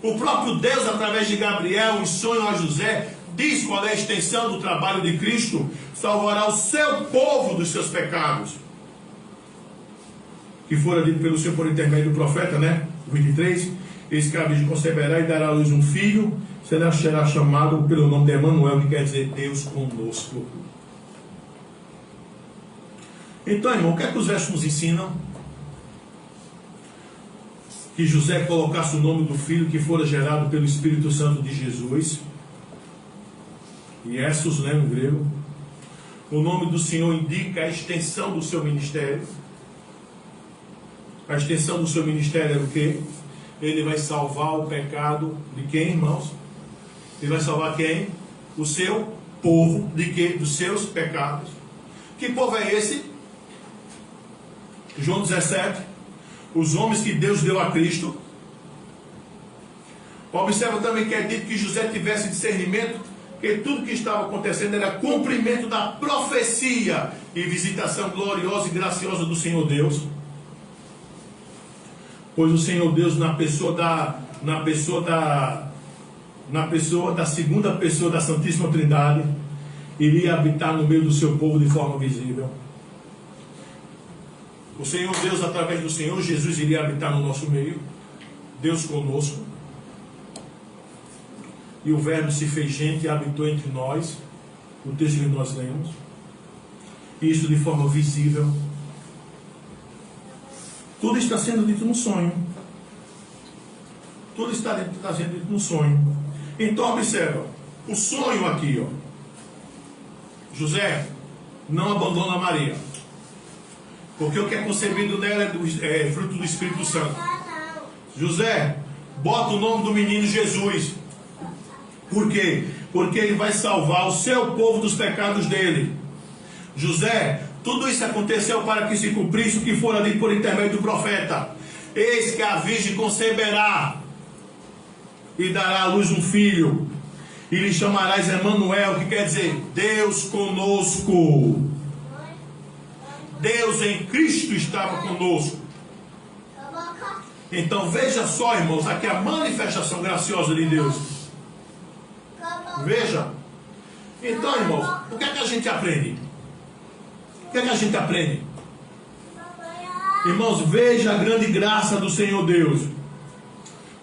O próprio Deus, através de Gabriel, em sonho a José, diz qual é a extensão do trabalho de Cristo: salvará o seu povo dos seus pecados. Que fora dito pelo Senhor por intermédio do profeta, né? 23. Eis que a virgem conceberá e dará à luz um filho, será chamado pelo nome de Emanuel, que quer dizer Deus conosco. Então, irmão, o que é que os versos nos ensinam? Que José colocasse o nome do filho que fora gerado pelo Espírito Santo de Jesus. Iesus, né, no grego. O nome do Senhor indica a extensão do seu ministério. A extensão do seu ministério é o quê? Ele vai salvar o pecado de quem, irmãos? Ele vai salvar quem? O seu povo. De quê? Dos seus pecados. Que povo é esse? João 17. Os homens que Deus deu a Cristo. Observa também que é dito que José tivesse discernimento, que tudo que estava acontecendo era cumprimento da profecia e visitação gloriosa e graciosa do Senhor Deus. Pois o Senhor Deus, na pessoa da segunda pessoa da Santíssima Trindade, iria habitar no meio do seu povo de forma visível. O Senhor Deus, através do Senhor Jesus, iria habitar no nosso meio, Deus conosco. E o Verbo se fez gente e habitou entre nós, o texto que nós lemos. E isso de forma visível. Tudo está sendo dito no sonho. Tudo está sendo dito no sonho. Então observa, o sonho aqui, José, não abandona Maria. Porque o que é concebido nela é fruto do Espírito Santo. José, bota o nome do menino Jesus. Por quê? Porque ele vai salvar o seu povo dos pecados dele. José, tudo isso aconteceu para que se cumprisse o que fora dito por intermédio do profeta. Eis que a virgem conceberá e dará à luz um filho, e lhe chamarás Emanuel, que quer dizer Deus conosco. Deus em Cristo estava conosco. Então veja só, irmãos, aqui a manifestação graciosa de Deus. Veja. Então, irmãos, o que é que a gente aprende? O que é que a gente aprende? Irmãos, veja a grande graça do Senhor Deus.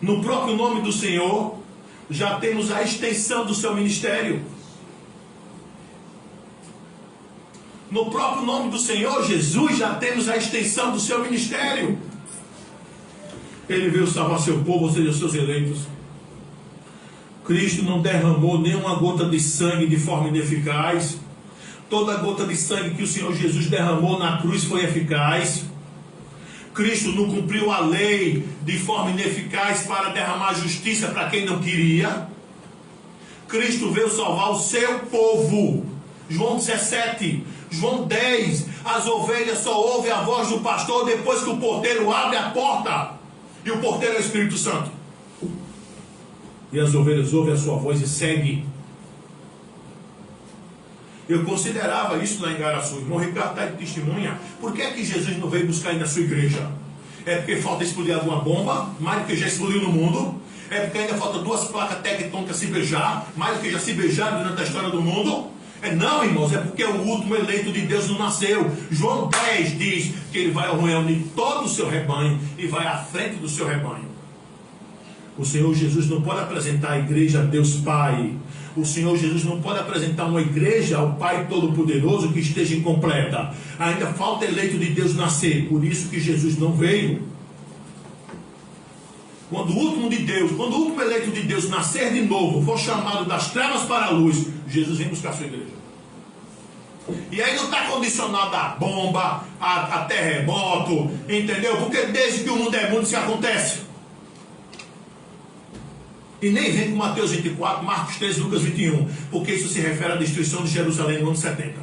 No próprio nome do Senhor, já temos a extensão do seu ministério. No próprio nome do Senhor Jesus, já temos a extensão do seu ministério. Ele veio salvar seu povo, ou seja, seus eleitos. Cristo não derramou nenhuma gota de sangue de forma ineficaz. Toda gota de sangue que o Senhor Jesus derramou na cruz foi eficaz. Cristo não cumpriu a lei de forma ineficaz para derramar justiça para quem não queria. Cristo veio salvar o seu povo. João 17, João 10, as ovelhas só ouvem a voz do pastor depois que o porteiro abre a porta. E o porteiro é o Espírito Santo. E as ovelhas ouvem a sua voz e seguem. Eu considerava isso lá em Garaçu. O irmão Ricardo está de testemunha. Por que é que Jesus não veio buscar aí na sua igreja? É porque falta explodir alguma bomba, mais do que já explodiu no mundo? É porque ainda falta 2 placas tectônicas se beijar, mais do que já se beijaram durante a história do mundo? Não, irmãos, é porque o último eleito de Deus não nasceu. João 10 diz que ele vai reunir todo o seu rebanho e vai à frente do seu rebanho. O Senhor Jesus não pode apresentar a igreja a Deus Pai. O Senhor Jesus não pode apresentar uma igreja ao Pai Todo-Poderoso que esteja incompleta. Ainda falta eleito de Deus nascer. Por isso que Jesus não veio. Quando o último de Deus, quando o último eleito de Deus nascer de novo, for chamado das trevas para a luz, Jesus vem buscar a sua igreja. E aí não está condicionado a bomba, a terremoto, entendeu? Porque desde que o mundo é mundo isso acontece. E nem vem com Mateus 24, Marcos 13, Lucas 21, porque isso se refere à destruição de Jerusalém no ano 70.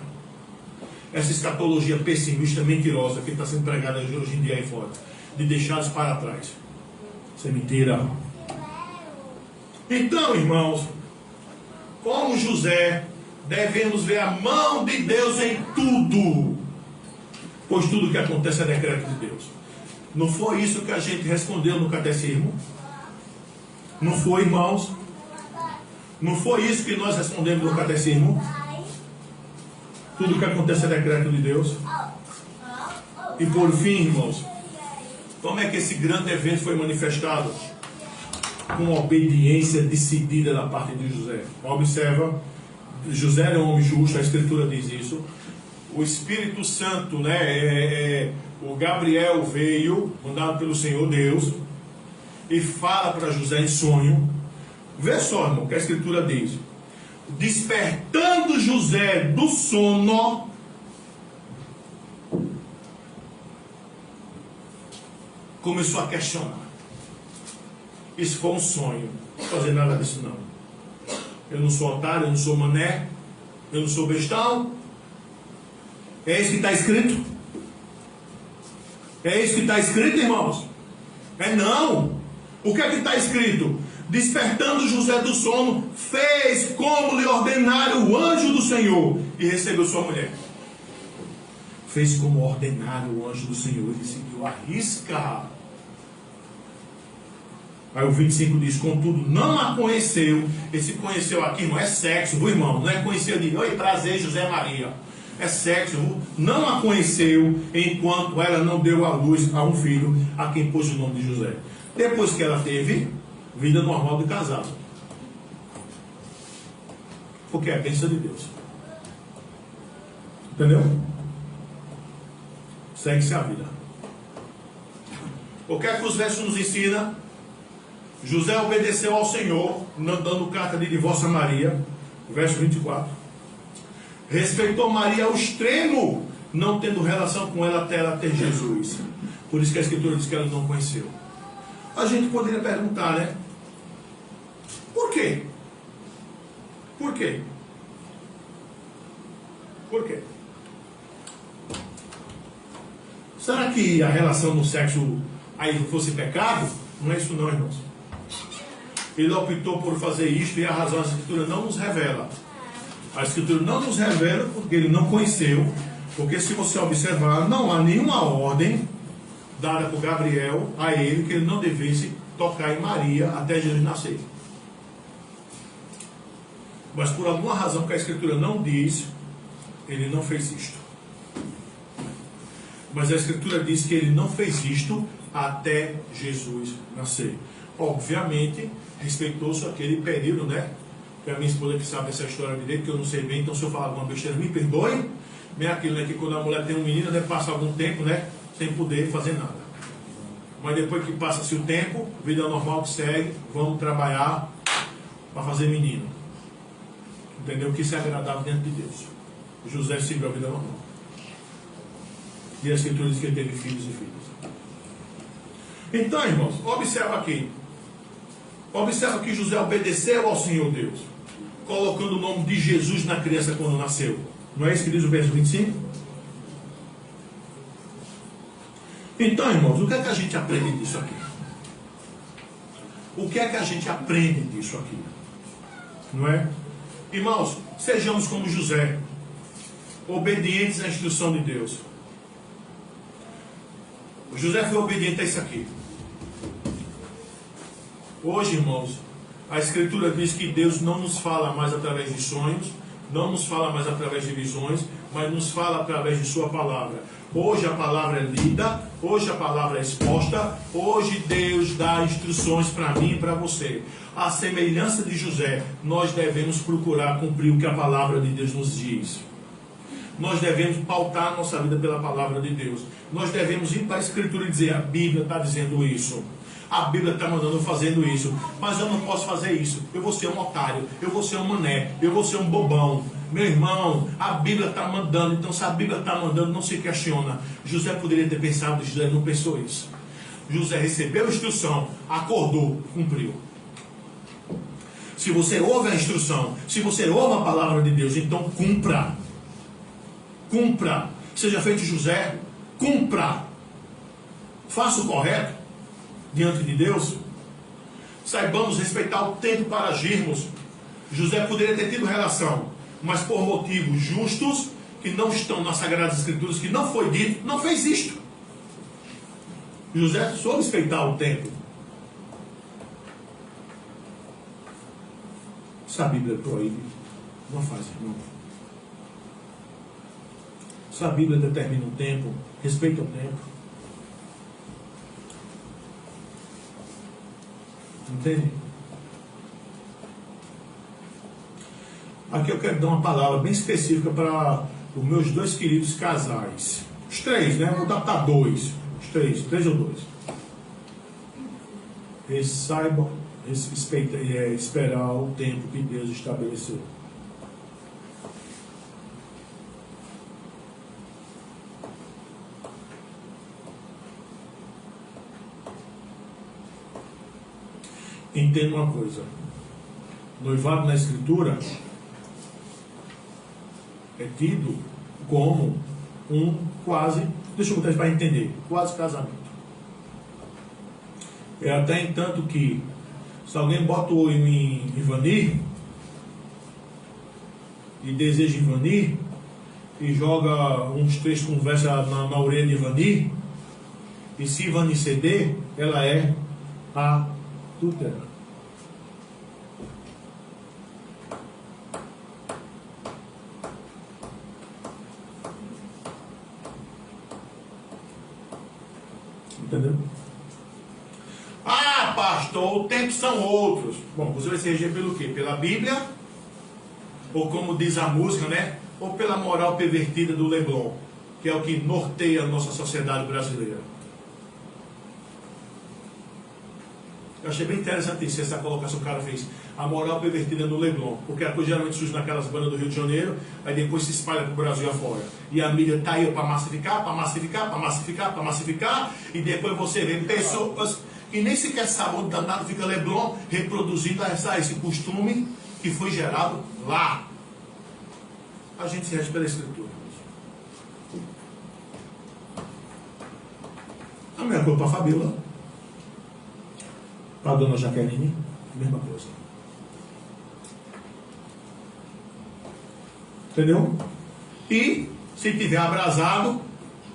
Essa escatologia pessimista, mentirosa, que está sendo pregada hoje em dia aí fora, de deixá-los para trás. Isso é mentira. Então, irmãos, como José, devemos ver a mão de Deus em tudo, pois tudo que acontece é decreto de Deus. Não foi isso que a gente respondeu no catecismo? Não foi, irmãos? Não foi isso que nós respondemos no catecismo? Tudo que acontece é decreto de Deus. E por fim, irmãos, como é que esse grande evento foi manifestado? Com obediência decidida da parte de José. Observa, José era um homem justo, a Escritura diz isso. O Espírito Santo, o Gabriel veio, mandado pelo Senhor Deus, e fala para José em sonho. Vê só, irmão, o que a Escritura diz. Despertando José do sono, começou a questionar. Isso foi um sonho. Não vou fazer nada disso não. Eu não sou otário, eu não sou mané, eu não sou bestão. É isso que está escrito? É isso que está escrito, irmãos? Não. O que é que está escrito? Despertando José do sono, fez como lhe ordenara o anjo do Senhor e recebeu sua mulher. Fez como ordenara o anjo do Senhor e seguiu a risca. Aí o 25 diz, contudo, não a conheceu. Esse conheceu aqui não é sexo, viu, irmão? Não é conhecer de oi, prazer, José Maria. É sexo, viu? Não a conheceu enquanto ela não deu à luz a um filho, a quem pôs o nome de José. Depois que ela teve vida normal de casado. Porque é a bênção de Deus. Entendeu? Segue-se a vida. O que é que os versos nos ensinam? José obedeceu ao Senhor, não dando carta de divórcio a Maria. Verso 24. Respeitou Maria ao extremo, não tendo relação com ela até ela ter Jesus. Por isso que a Escritura diz que ela não conheceu. A gente poderia perguntar, né? Por quê? Por quê? Por quê? Será que a relação no sexo aí fosse pecado? Não é isso não, irmãos. Ele optou por fazer isto e a razão da Escritura não nos revela. A Escritura não nos revela porque ele não conheceu. Porque se você observar, não há nenhuma ordem dada por Gabriel a ele que ele não devesse tocar em Maria até Jesus nascer. Mas por alguma razão que a Escritura não diz, ele não fez isto. Mas a Escritura diz que ele não fez isto até Jesus nascer. Obviamente, respeitou-se aquele período, né? Que a minha esposa que sabe essa história direito, que eu não sei bem, então se eu falar alguma besteira, me perdoe. Bem aquilo, né? Que quando a mulher tem um menino, né? Passa algum tempo, né? Sem poder fazer nada. Mas depois que passa-se o tempo, vida normal que segue, vamos trabalhar para fazer menino. Entendeu? Que isso é agradável diante de Deus. José seguiu a vida normal. E a Escritura diz que ele teve filhos e filhas. Então, irmãos, observa aqui. Observa que José obedeceu ao Senhor Deus. colocando o nome de Jesus na criança quando nasceu. Não é isso que diz o verso 25? Então, irmãos, o que é que a gente aprende disso aqui? O que é que a gente aprende disso aqui? Não é? Irmãos, sejamos como José, obedientes à instrução de Deus. O José foi obediente a isso aqui. Hoje, irmãos, a Escritura diz que Deus não nos fala mais através de sonhos, não nos fala mais através de visões, mas nos fala através de sua palavra. Hoje a palavra é lida, hoje a palavra é exposta, hoje Deus dá instruções para mim e para você. À semelhança de José, nós devemos procurar cumprir o que a palavra de Deus nos diz. Nós devemos pautar a nossa vida pela palavra de Deus. Nós devemos ir para a Escritura e dizer: a Bíblia está dizendo isso. A Bíblia está mandando fazendo isso. Mas eu não posso fazer isso. Eu vou ser um otário. Eu vou ser um mané. Eu vou ser um bobão. Meu irmão, a Bíblia está mandando. Então se a Bíblia está mandando, não se questiona. José poderia ter pensado. José não pensou isso. José recebeu a instrução, acordou, cumpriu. Se você ouve a instrução, se você ouve a palavra de Deus, então cumpra. Cumpra. Seja feito José, cumpra. Faça o correto diante de Deus. Saibamos respeitar o tempo para agirmos. José poderia ter tido relação, mas por motivos justos, que não estão nas Sagradas Escrituras, que não foi dito, não fez isto. José soube respeitar o tempo. Se a Bíblia proíbe, não faz, irmão. Se a Bíblia determina um tempo, respeita o tempo. Entende? Aqui eu quero dar uma palavra bem específica para os meus dois queridos casais. Os três, né? Vou adaptar dois. Os três ou dois. Eles saibam esperar o tempo que Deus estabeleceu. Entenda uma coisa: noivado na Escritura é tido como um quase, deixa eu botar isso para entender, quase casamento. É até entanto que, se alguém bota o olho em Ivanir e deseja Ivanir e joga uns três conversas na orelha de Ivanir, e se Ivanir ceder, ela é adúltera. Entendeu? Ah, pastor, o tempo são outros. Bom, você vai se reger pelo quê? Pela Bíblia? Ou como diz a música, né? Ou pela moral pervertida do Leblon, que é o que norteia a nossa sociedade brasileira. Eu achei bem interessante isso, essa colocação que o cara fez. A moral pervertida no Leblon. Porque a coisa geralmente surge naquelas bandas do Rio de Janeiro, aí depois se espalha para o Brasil afora. E a mídia está aí para massificar, para massificar, para massificar, para massificar. E depois você vê pessoas que nem sequer sabem onde danado fica Leblon, reproduzindo esse costume que foi gerado lá. A gente se rege pela Escritura. A mesma coisa para a Fabíola. Para a dona Jaqueline, mesma coisa. Entendeu? E se tiver abrasado,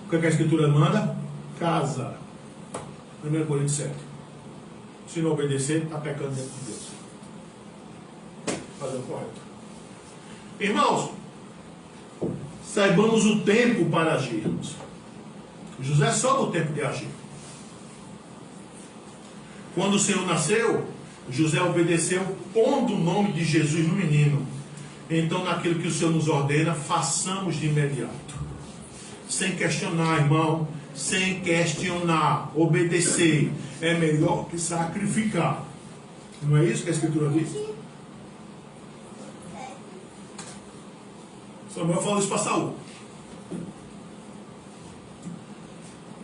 o que a Escritura manda? Casa. 1 Coríntios 7. Se não obedecer, está pecando dentro de Deus. Fazer o correto. Irmãos, saibamos o tempo para agirmos. José soube o tempo de agir. Quando o Senhor nasceu, José obedeceu, pondo o nome de Jesus no menino. Então, naquilo que o Senhor nos ordena, façamos de imediato. Sem questionar, irmão. Sem questionar. Obedecer é melhor que sacrificar. Não é isso que a Escritura diz? Samuel falou isso para Saul.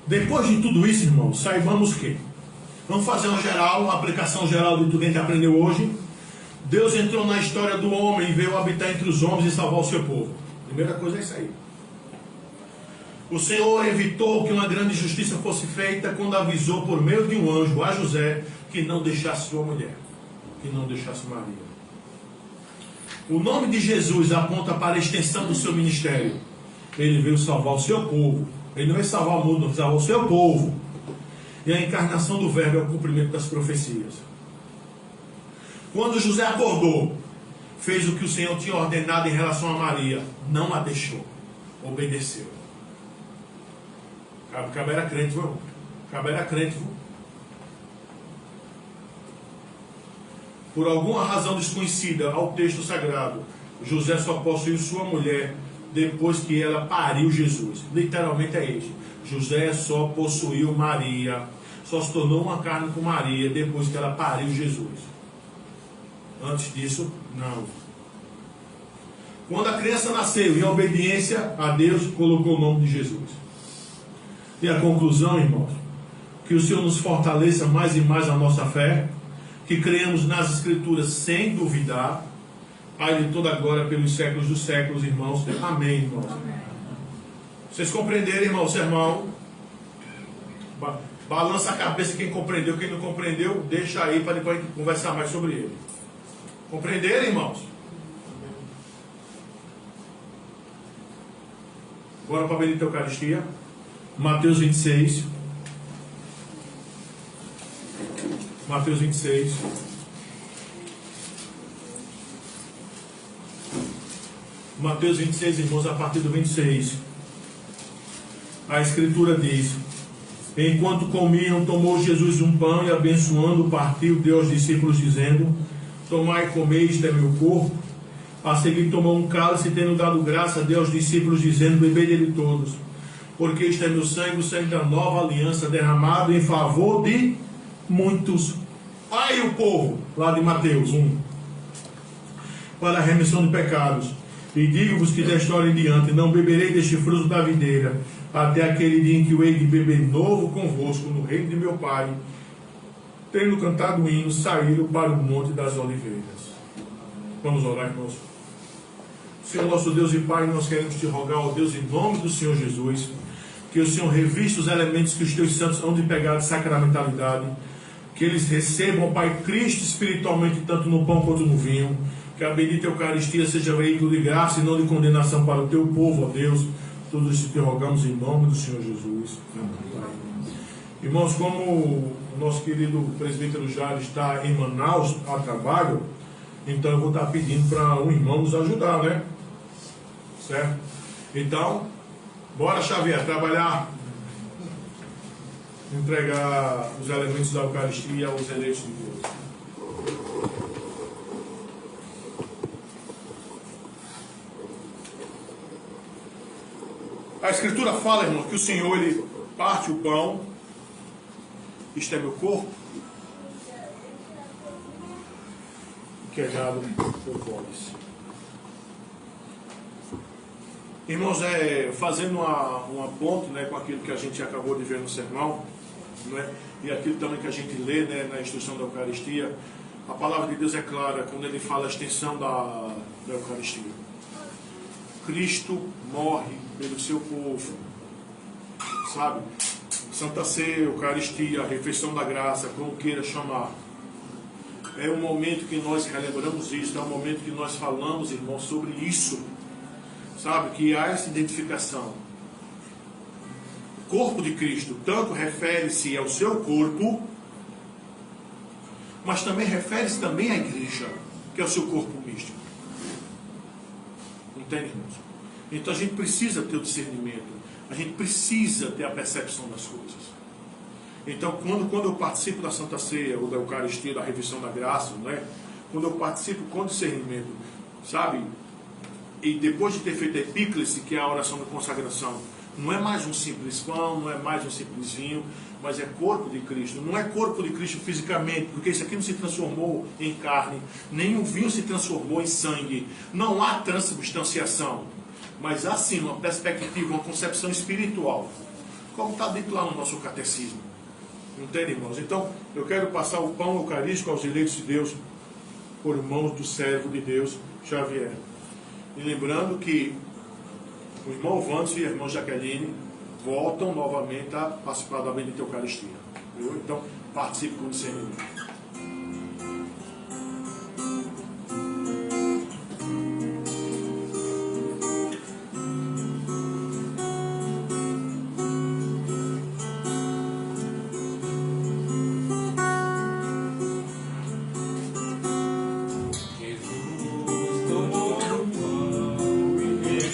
Depois de tudo isso, irmão, saibamos que vamos fazer uma aplicação geral de tudo que a gente aprendeu hoje. Deus entrou na história do homem e veio habitar entre os homens e salvar o seu povo. Primeira coisa é isso aí. O Senhor evitou que uma grande justiça fosse feita quando avisou por meio de um anjo a José que não deixasse sua mulher, que não deixasse Maria. O nome de Jesus aponta para a extensão do seu ministério. Ele veio salvar o seu povo. Ele não veio salvar o mundo, não, salvar o seu povo. E a encarnação do verbo é o cumprimento das profecias. Quando José acordou, fez o que o Senhor tinha ordenado em relação a Maria. Não a deixou. Obedeceu. Cabo era crente, viu? Cabo era crente, viu? Por alguma razão desconhecida ao texto sagrado, José só possuiu sua mulher depois que ela pariu Jesus. Literalmente é isso. José só possuiu Maria, só se tornou uma carne com Maria depois que ela pariu Jesus. Antes disso, não. Quando a criança nasceu, em obediência a Deus, colocou o nome de Jesus. E a conclusão, irmãos, que o Senhor nos fortaleça mais e mais a nossa fé, que creamos nas Escrituras sem duvidar. A Ele toda a glória pelos séculos dos séculos, irmãos. Amém, irmãos. Amém. Vocês compreenderam, irmão, o sermão? Balança a cabeça quem compreendeu, quem não compreendeu, deixa aí para depois a gente conversar mais sobre ele. Compreenderam, irmãos? Bora para a bendita Eucaristia. Mateus 26. Mateus 26. Mateus 26, irmãos, a partir do 26. A Escritura diz: enquanto comiam, tomou Jesus um pão e, abençoando, partiu, deu aos discípulos, dizendo: tomai e comei, isto é meu corpo. A seguir tomou um cálice, tendo dado graça, deu aos discípulos, dizendo: bebei dele todos, porque isto é meu sangue, o sangue da nova aliança, derramado em favor de muitos. Aí o povo, lá de Mateus 1, para a remissão de pecados. E digo-vos que desta hora em diante não beberei deste fruto da videira, até aquele dia em que eu hei de beber novo convosco no reino de meu Pai. Tendo cantado o hino, saíram para o Monte das Oliveiras. Vamos orar, irmãos. Senhor nosso Deus e Pai, nós queremos te rogar, ó Deus, em nome do Senhor Jesus, que o Senhor revista os elementos que os teus santos hão de pegar de sacramentalidade, que eles recebam, Pai, Cristo espiritualmente, tanto no pão quanto no vinho, que a bendita Eucaristia seja veículo de graça e não de condenação para o teu povo, ó Deus. Tudo isso te rogamos em nome do Senhor Jesus. Amém. Irmãos, como o nosso querido presbítero Jair está em Manaus a trabalho, então eu vou estar pedindo para um irmão nos ajudar, né? Certo? Então, bora, Xavier, trabalhar, entregar os elementos da Eucaristia aos eleitos de Deus. A Escritura fala, irmão, que o Senhor, Ele parte o pão. Isto é meu corpo, que é dado por vós. Irmãos, fazendo uma ponte, né, com aquilo que a gente acabou de ver no sermão, né, e aquilo também que a gente lê, né, na instrução da Eucaristia, a palavra de Deus é clara quando Ele fala a extensão da Eucaristia. Cristo morre pelo seu povo, sabe? Santa Ceia, Eucaristia, a refeição da graça, como queira chamar. É um momento que nós relembramos isso, é um momento que nós falamos, irmãos, sobre isso, sabe? Que há essa identificação. O corpo de Cristo tanto refere-se ao seu corpo, mas também refere-se também à igreja, que é o seu corpo místico. Entende, irmãos? Então a gente precisa ter o discernimento, a gente precisa ter a percepção das coisas. Então quando eu participo da Santa Ceia, ou da Eucaristia, da refeição da graça, né? Quando eu participo com discernimento, sabe? E depois de ter feito a epíclise, que é a oração da consagração, não é mais um simples pão, não é mais um simples vinho, mas é corpo de Cristo. Não é corpo de Cristo fisicamente, porque isso aqui não se transformou em carne, nem o vinho se transformou em sangue. Não há transubstanciação, mas há sim uma perspectiva, uma concepção espiritual, como está dito lá no nosso catecismo. Entende, irmãos? Então, eu quero passar o pão eucarístico aos eleitos de Deus, por mãos do servo de Deus, Xavier. E lembrando que o irmão Vandes e a irmã Jaqueline voltam novamente a participar da bendita Eucaristia. Viu? Então, participe com discernimento.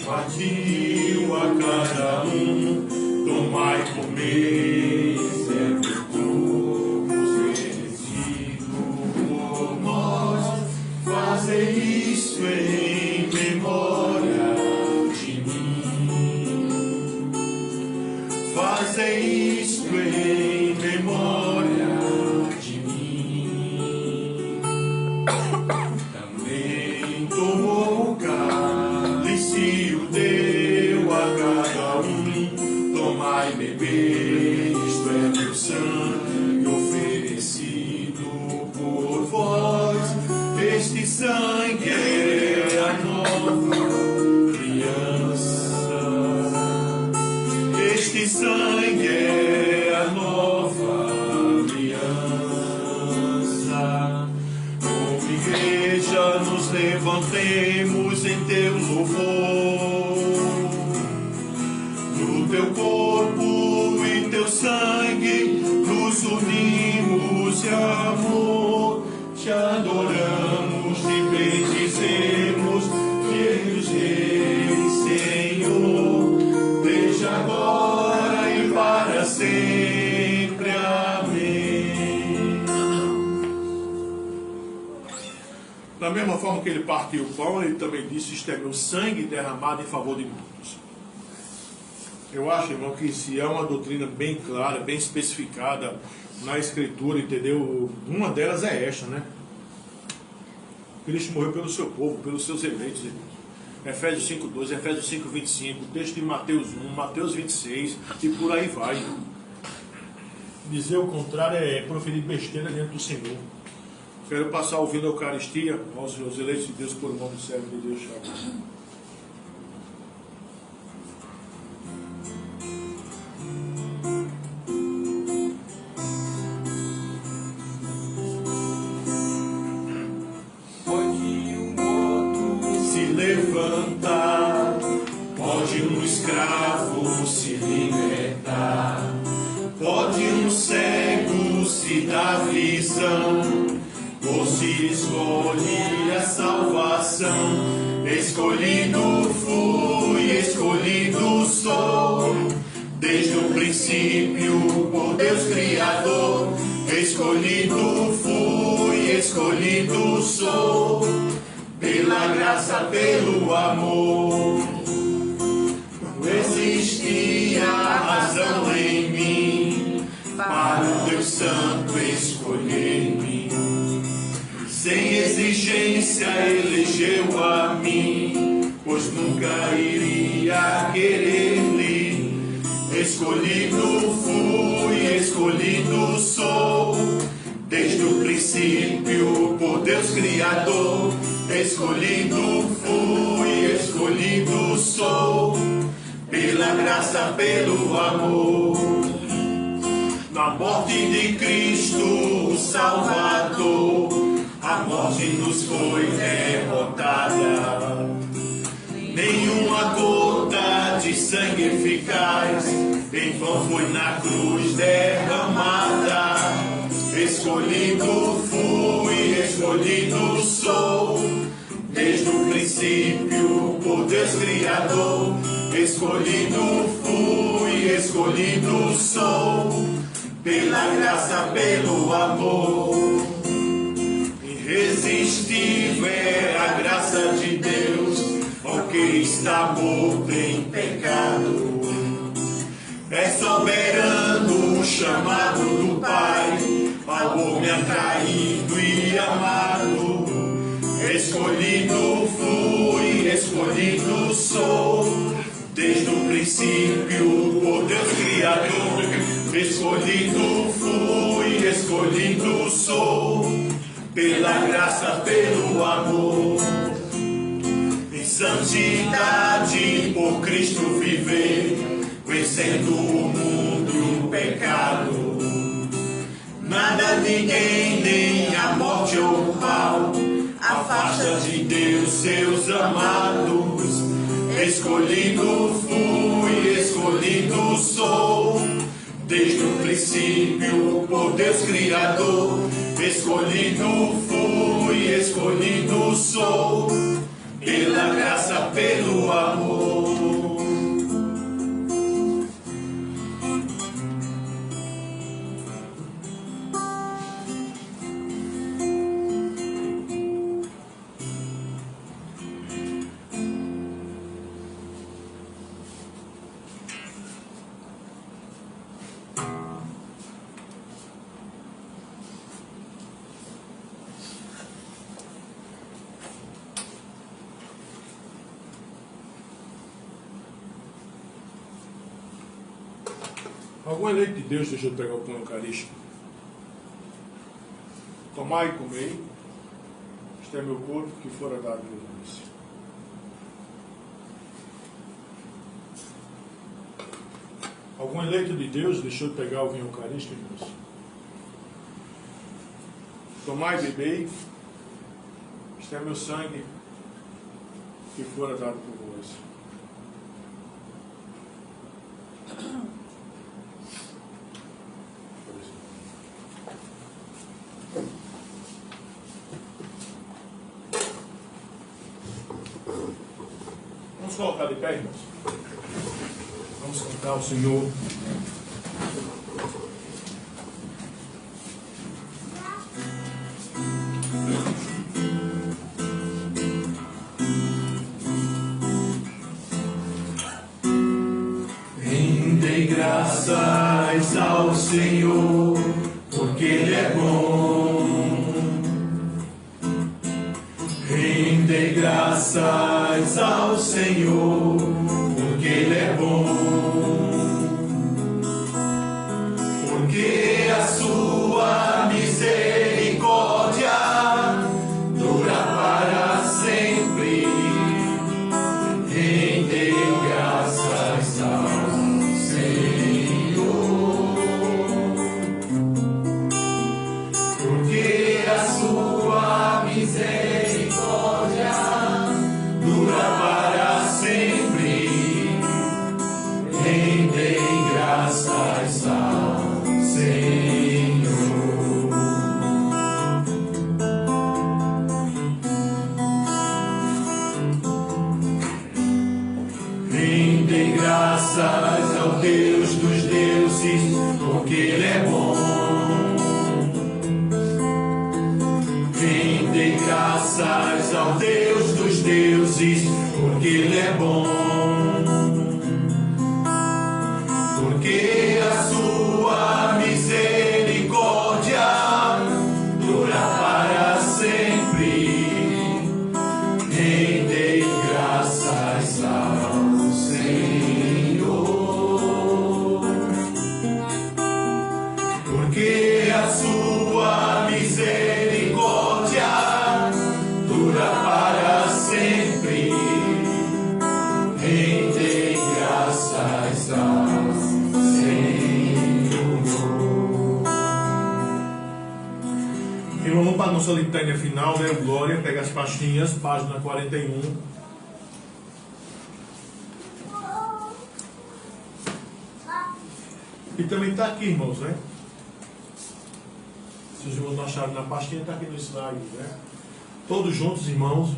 Partiu a cada um, tomai e comei, serve todos merecido por nós, fazei isso em memória de mim, fazei isso em memória de mim. Também tomou o cálice, o deu a cada um, tomai e bebei, isto é meu sangue oferecido por vós. Este sangue é a nova aliança, este sangue é a nova aliança. Como igreja nos levantemos em teu louvor, no teu corpo e teu sangue nos unimos de amor, te adoramos, te bendizemos, Deus Rei, Senhor, desde agora e para sempre. Amém. Da mesma forma que ele partiu o pão, ele também disse: isto é meu sangue derramado em favor de muitos. Eu acho, irmão, que se é uma doutrina bem clara, bem especificada na Escritura, entendeu? Uma delas é esta, né? Cristo morreu pelo seu povo, pelos seus eleitos, irmão. Efésios 5:12, Efésios 5:25, texto de Mateus 1, Mateus 26 e por aí vai. Dizer o contrário é proferir besteira diante do Senhor. Quero passar ouvindo a Eucaristia aos eleitos de Deus por mão do servo de Deus, Xavier. Levantar, pode um escravo se libertar, pode um cego se dar visão, ou se escolhe a salvação. Escolhido fui, escolhido sou, desde o princípio por Deus Criador. Escolhido fui, escolhido sou, pela graça, pelo amor. Não existia razão em mim para o Deus Santo escolher-me. Sem exigência elegeu a mim, pois nunca iria querer-lhe. Escolhido fui, escolhido sou, desde o princípio por Deus Criador. Escolhido fui, escolhido sou, pela graça, pelo amor. Na morte de Cristo, o Salvador, a morte nos foi derrotada. Nenhuma gota de sangue eficaz em vão foi na cruz derramada. Escolhido fui, escolhido sou, desde o princípio por Deus Criador. Escolhido fui, escolhido sou, pela graça, pelo amor. Irresistível é a graça de Deus ao que está morto em pecado. É soberano o chamado do Pai ao homem atraído e amado. Escolhido fui, escolhido sou, desde o princípio por Deus Criador. Escolhido fui, escolhido sou, pela graça, pelo amor. Em santidade por Cristo viver, vencendo o mundo e o pecado. Nada, ninguém, nem a morte ou o mal afasta de Deus seus amados. Escolhido fui, escolhido sou, desde o princípio por Deus Criador. Escolhido fui, escolhido sou, pela graça, pelo amor. Algum eleito de Deus deixou de pegar o pão eucarístico? Tomai e comei, este é meu corpo que fora dado por vós. Algum eleito de Deus deixou de pegar o vinho eucarístico, irmãos? Tomai e bebei, este é meu sangue que fora dado por vós. Vamos colocar de pé, irmãos. Vamos cantar ao Senhor. Rendei graças ao Senhor, porque Ele é bom. Rendei graças ao Senhor, porque Ele é bom. Porque a sua misericórdia dura para sempre. Rendei graças ao Senhor, porque a sua misericórdia dura para sempre. Rendei graças ao Senhor. Rendei graças ao Deus dos deuses, porque Ele é bom. Rendei graças ao Deus dos deuses, porque Ele é bom. Porque a sua misericórdia dura para sempre. Rendei graças ao Senhor, porque a sua misericórdia dura para sempre. Rendei graças ao Vamos para a nossa litânia final, né? Glória, pega as pastinhas, página 41. E também está aqui, irmãos, né? Se os irmãos não acharam na pastinha, está aqui no slide, né? Todos juntos, irmãos.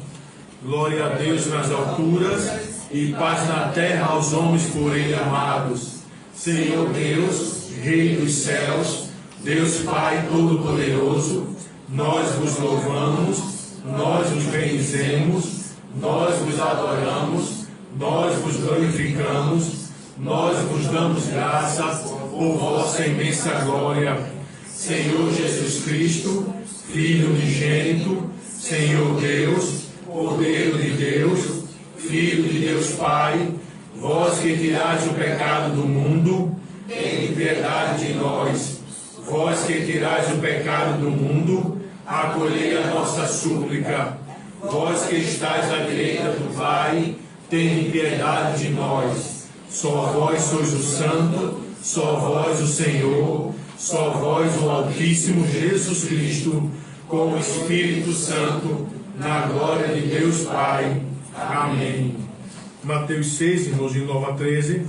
Glória a Deus nas alturas e paz na terra aos homens por Ele amados. Senhor Deus, Rei dos céus, Deus Pai Todo-Poderoso, nós vos louvamos, nós vos bendizemos, nós vos adoramos, nós vos glorificamos, nós vos damos graças por vossa imensa glória. Senhor Jesus Cristo, Filho unigênito, Senhor Deus, Cordeiro de Deus, Filho de Deus Pai, vós que tirais o pecado do mundo, tem piedade de nós. Vós que tirais o pecado do mundo, acolhei a nossa súplica. Vós que estáis à direita do Pai, tende piedade de nós. Só vós sois o Santo, só vós o Senhor, só vós o Altíssimo Jesus Cristo, com o Espírito Santo, na glória de Deus Pai. Amém. Mateus 6, irmãos, de 9 a 13,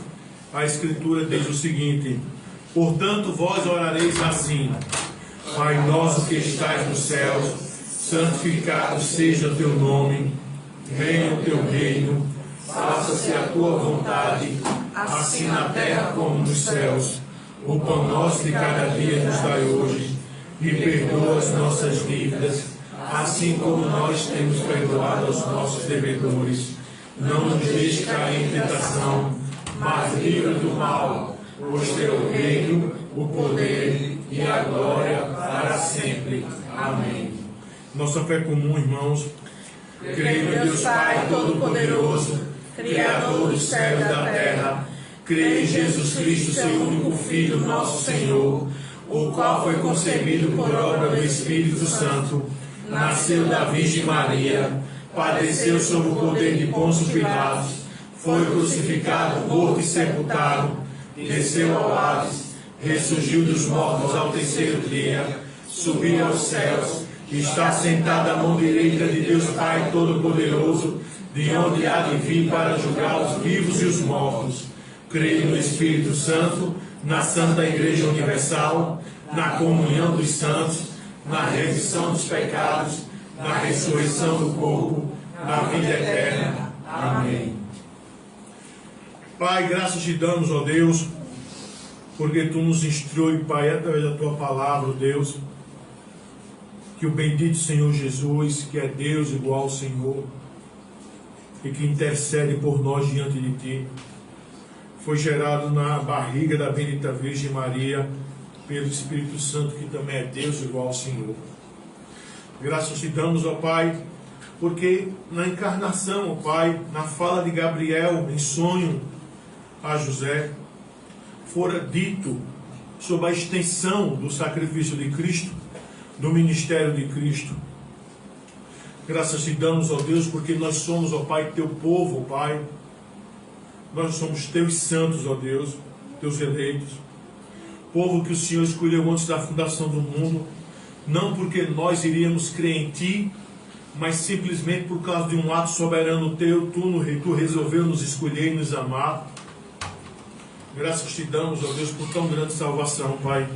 a Escritura diz o seguinte: portanto, vós orareis assim: Pai nosso que estais nos céus, santificado seja o teu nome, venha o teu reino, faça-se a tua vontade, assim na terra como nos céus. O pão nosso de cada dia nos dai hoje, e perdoa as nossas dívidas, assim como nós temos perdoado aos nossos devedores. Não nos deixe cair em tentação, mas livra do mal, pois teu o reino, o poder e a glória para sempre. Amém. Nossa fé comum, irmãos. Creio em Deus Pai Todo-Poderoso, Criador dos céus e da terra. Creio em Jesus Cristo, seu único Filho, nosso Senhor, o qual foi concebido por obra do Espírito Santo, nasceu da Virgem Maria, padeceu sob o poder de Pôncio Pilatos, foi crucificado, morto e sepultado, desceu ao Hades, ressurgiu dos mortos ao terceiro dia, subiu aos céus, está sentado à mão direita de Deus Pai Todo-Poderoso, de onde há de vir para julgar os vivos e os mortos. Creio no Espírito Santo, na Santa Igreja Universal, na comunhão dos santos, na remissão dos pecados, na ressurreição do corpo, na vida eterna. Amém. Pai, graças te damos, ó Deus, porque tu nos instrui, Pai, através da tua palavra, ó Deus, que o bendito Senhor Jesus, que é Deus igual ao Senhor, e que intercede por nós diante de ti, foi gerado na barriga da bendita Virgem Maria, pelo Espírito Santo, que também é Deus igual ao Senhor. Graças te damos, ó Pai, porque na encarnação, ó Pai, na fala de Gabriel, em sonho a José, fora dito sobre a extensão do sacrifício de Cristo, do ministério de Cristo. Graças te damos, ó Deus, porque nós somos, ó Pai, teu povo, ó Pai. Nós somos teus santos, ó Deus, teus eleitos. Povo que o Senhor escolheu antes da fundação do mundo, não porque nós iríamos crer em ti, mas simplesmente por causa de um ato soberano teu, tu resolveu nos escolher e nos amar. Graças te damos, ó Deus, por tão grande salvação, Pai.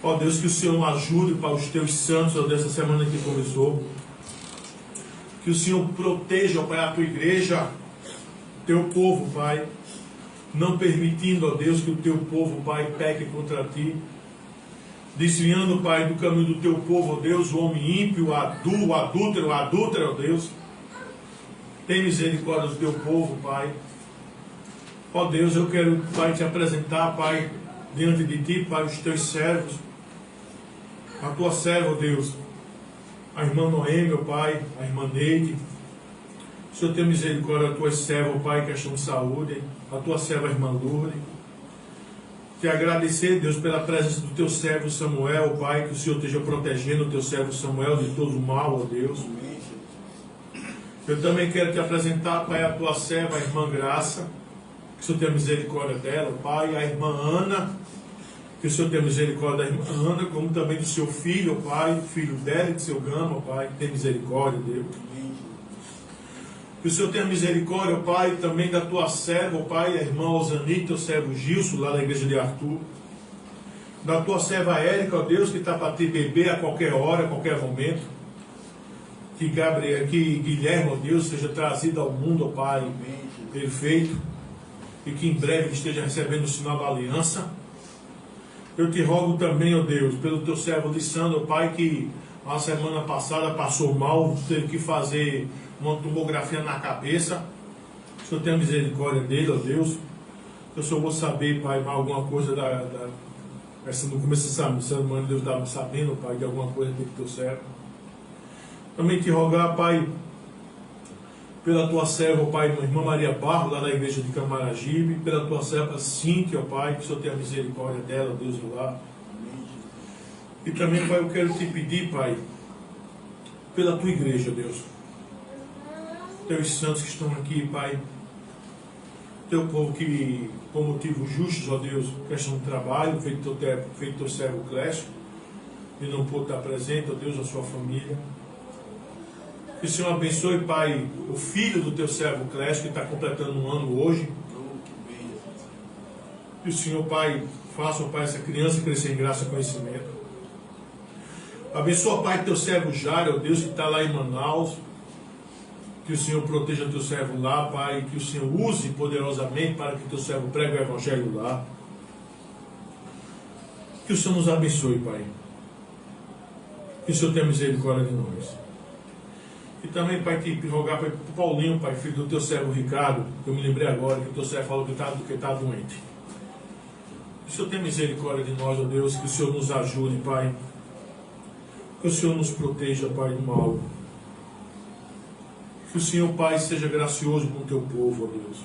Ó Deus, que o Senhor ajude para os teus santos, ó Deus, essa semana que começou. Que o Senhor proteja, ó Pai, a tua igreja, teu povo, Pai. Não permitindo, ó Deus, que o teu povo, Pai, peque contra ti. Desviando, Pai, do caminho do teu povo, ó Deus, o homem ímpio, o adúltero, ó Deus. Tem misericórdia do teu povo, Pai. Ó Deus, eu quero, Pai, te apresentar, Pai, diante de ti, Pai, os teus servos. A tua serva, ó Deus, a irmã Noemi, ó Pai, a irmã Neide. O Senhor tem misericórdia da tua serva, ó Pai, questão de saúde. A tua serva, a irmã Lourdes. Te agradecer, Deus, pela presença do teu servo Samuel, Pai, que o Senhor esteja protegendo o teu servo Samuel de todo o mal, ó Deus. Eu também quero te apresentar, Pai, a tua serva, a irmã Graça, que o Senhor tenha misericórdia dela, Pai, a irmã Ana, que o Senhor tenha misericórdia da irmã Ana, como também do seu filho, Pai, filho dela e do seu Gama, Pai, tenha misericórdia, Deus. Que o Senhor tenha misericórdia, Pai, também da tua serva, Pai, a irmã Osanita, o servo Gilson, lá na igreja de Arthur. Da tua serva Érica, ó Deus, que está para ter bebê a qualquer hora, a qualquer momento. Que Guilherme, ó Deus, seja trazido ao mundo, ó Pai, perfeito. E que em breve esteja recebendo o sinal da aliança. Eu te rogo também, ó Deus, pelo teu servo Lissandro, ó Pai, que a semana passada passou mal, teve que fazer uma tomografia na cabeça. O Senhor tenha misericórdia dele, ó Deus. Eu só vou saber, Pai, mais alguma coisa no começo dessa semana, Deus estava sabendo, Pai, de alguma coisa do teu servo. Também te rogar, Pai, pela tua serva, Pai, irmã Maria Barro, lá da igreja de Camaragibe, pela tua serva Cíntia, Pai, que o Senhor tenha misericórdia dela, Deus, lá. E também, Pai, eu quero te pedir, Pai, pela tua igreja, Deus. Teus santos que estão aqui, Pai. Teu povo que, por motivos justos, ó Deus, questão de trabalho, feito teu servo Clécio, e não pôde estar presente, ó Deus, a sua família. Que o Senhor abençoe, Pai, o filho do teu servo Clécio, que está completando um ano hoje. Que o Senhor, Pai, faça, Pai, essa criança crescer em graça e conhecimento. Abençoa, Pai, teu servo Jário, ó Deus, que está lá em Manaus. Que o Senhor proteja teu servo lá, Pai. Que o Senhor use poderosamente para que teu servo pregue o Evangelho lá. Que o Senhor nos abençoe, Pai. Que o Senhor tenha misericórdia de nós. E também, Pai, te rogar para o Paulinho, Pai, filho do teu servo Ricardo, que eu me lembrei agora, que o teu servo falou que está doente. Que o Senhor tenha misericórdia de nós, ó Deus. Que o Senhor nos ajude, Pai. Que o Senhor nos proteja, Pai, do mal. Que o Senhor, Pai, seja gracioso com o teu povo, ó Deus.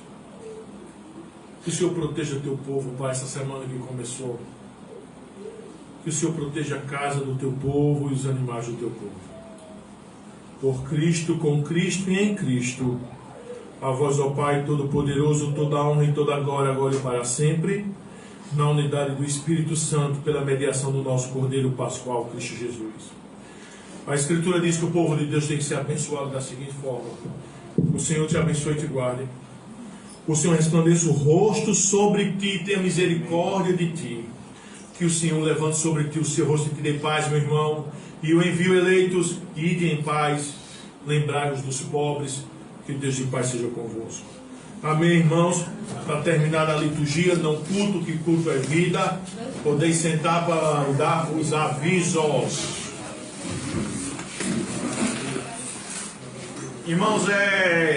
Que o Senhor proteja o teu povo, Pai, essa semana que começou. Que o Senhor proteja a casa do teu povo e os animais do teu povo. Por Cristo, com Cristo e em Cristo. A vós, ó Pai Todo-Poderoso, toda a honra e toda a glória, agora e para sempre. Na unidade do Espírito Santo, pela mediação do nosso Cordeiro Pascual, Cristo Jesus. A Escritura diz que o povo de Deus tem que ser abençoado da seguinte forma: o Senhor te abençoe e te guarde. O Senhor resplandeça o rosto sobre ti e tenha misericórdia de ti. Que o Senhor levante sobre ti o seu rosto e te dê paz, meu irmão. E o envio eleitos, ide em paz. Lembrai-vos dos pobres. Que Deus de paz seja convosco. Amém, irmãos. Para terminar a liturgia, não culto, que culto é vida. Podeis sentar para dar os avisos. Irmãos,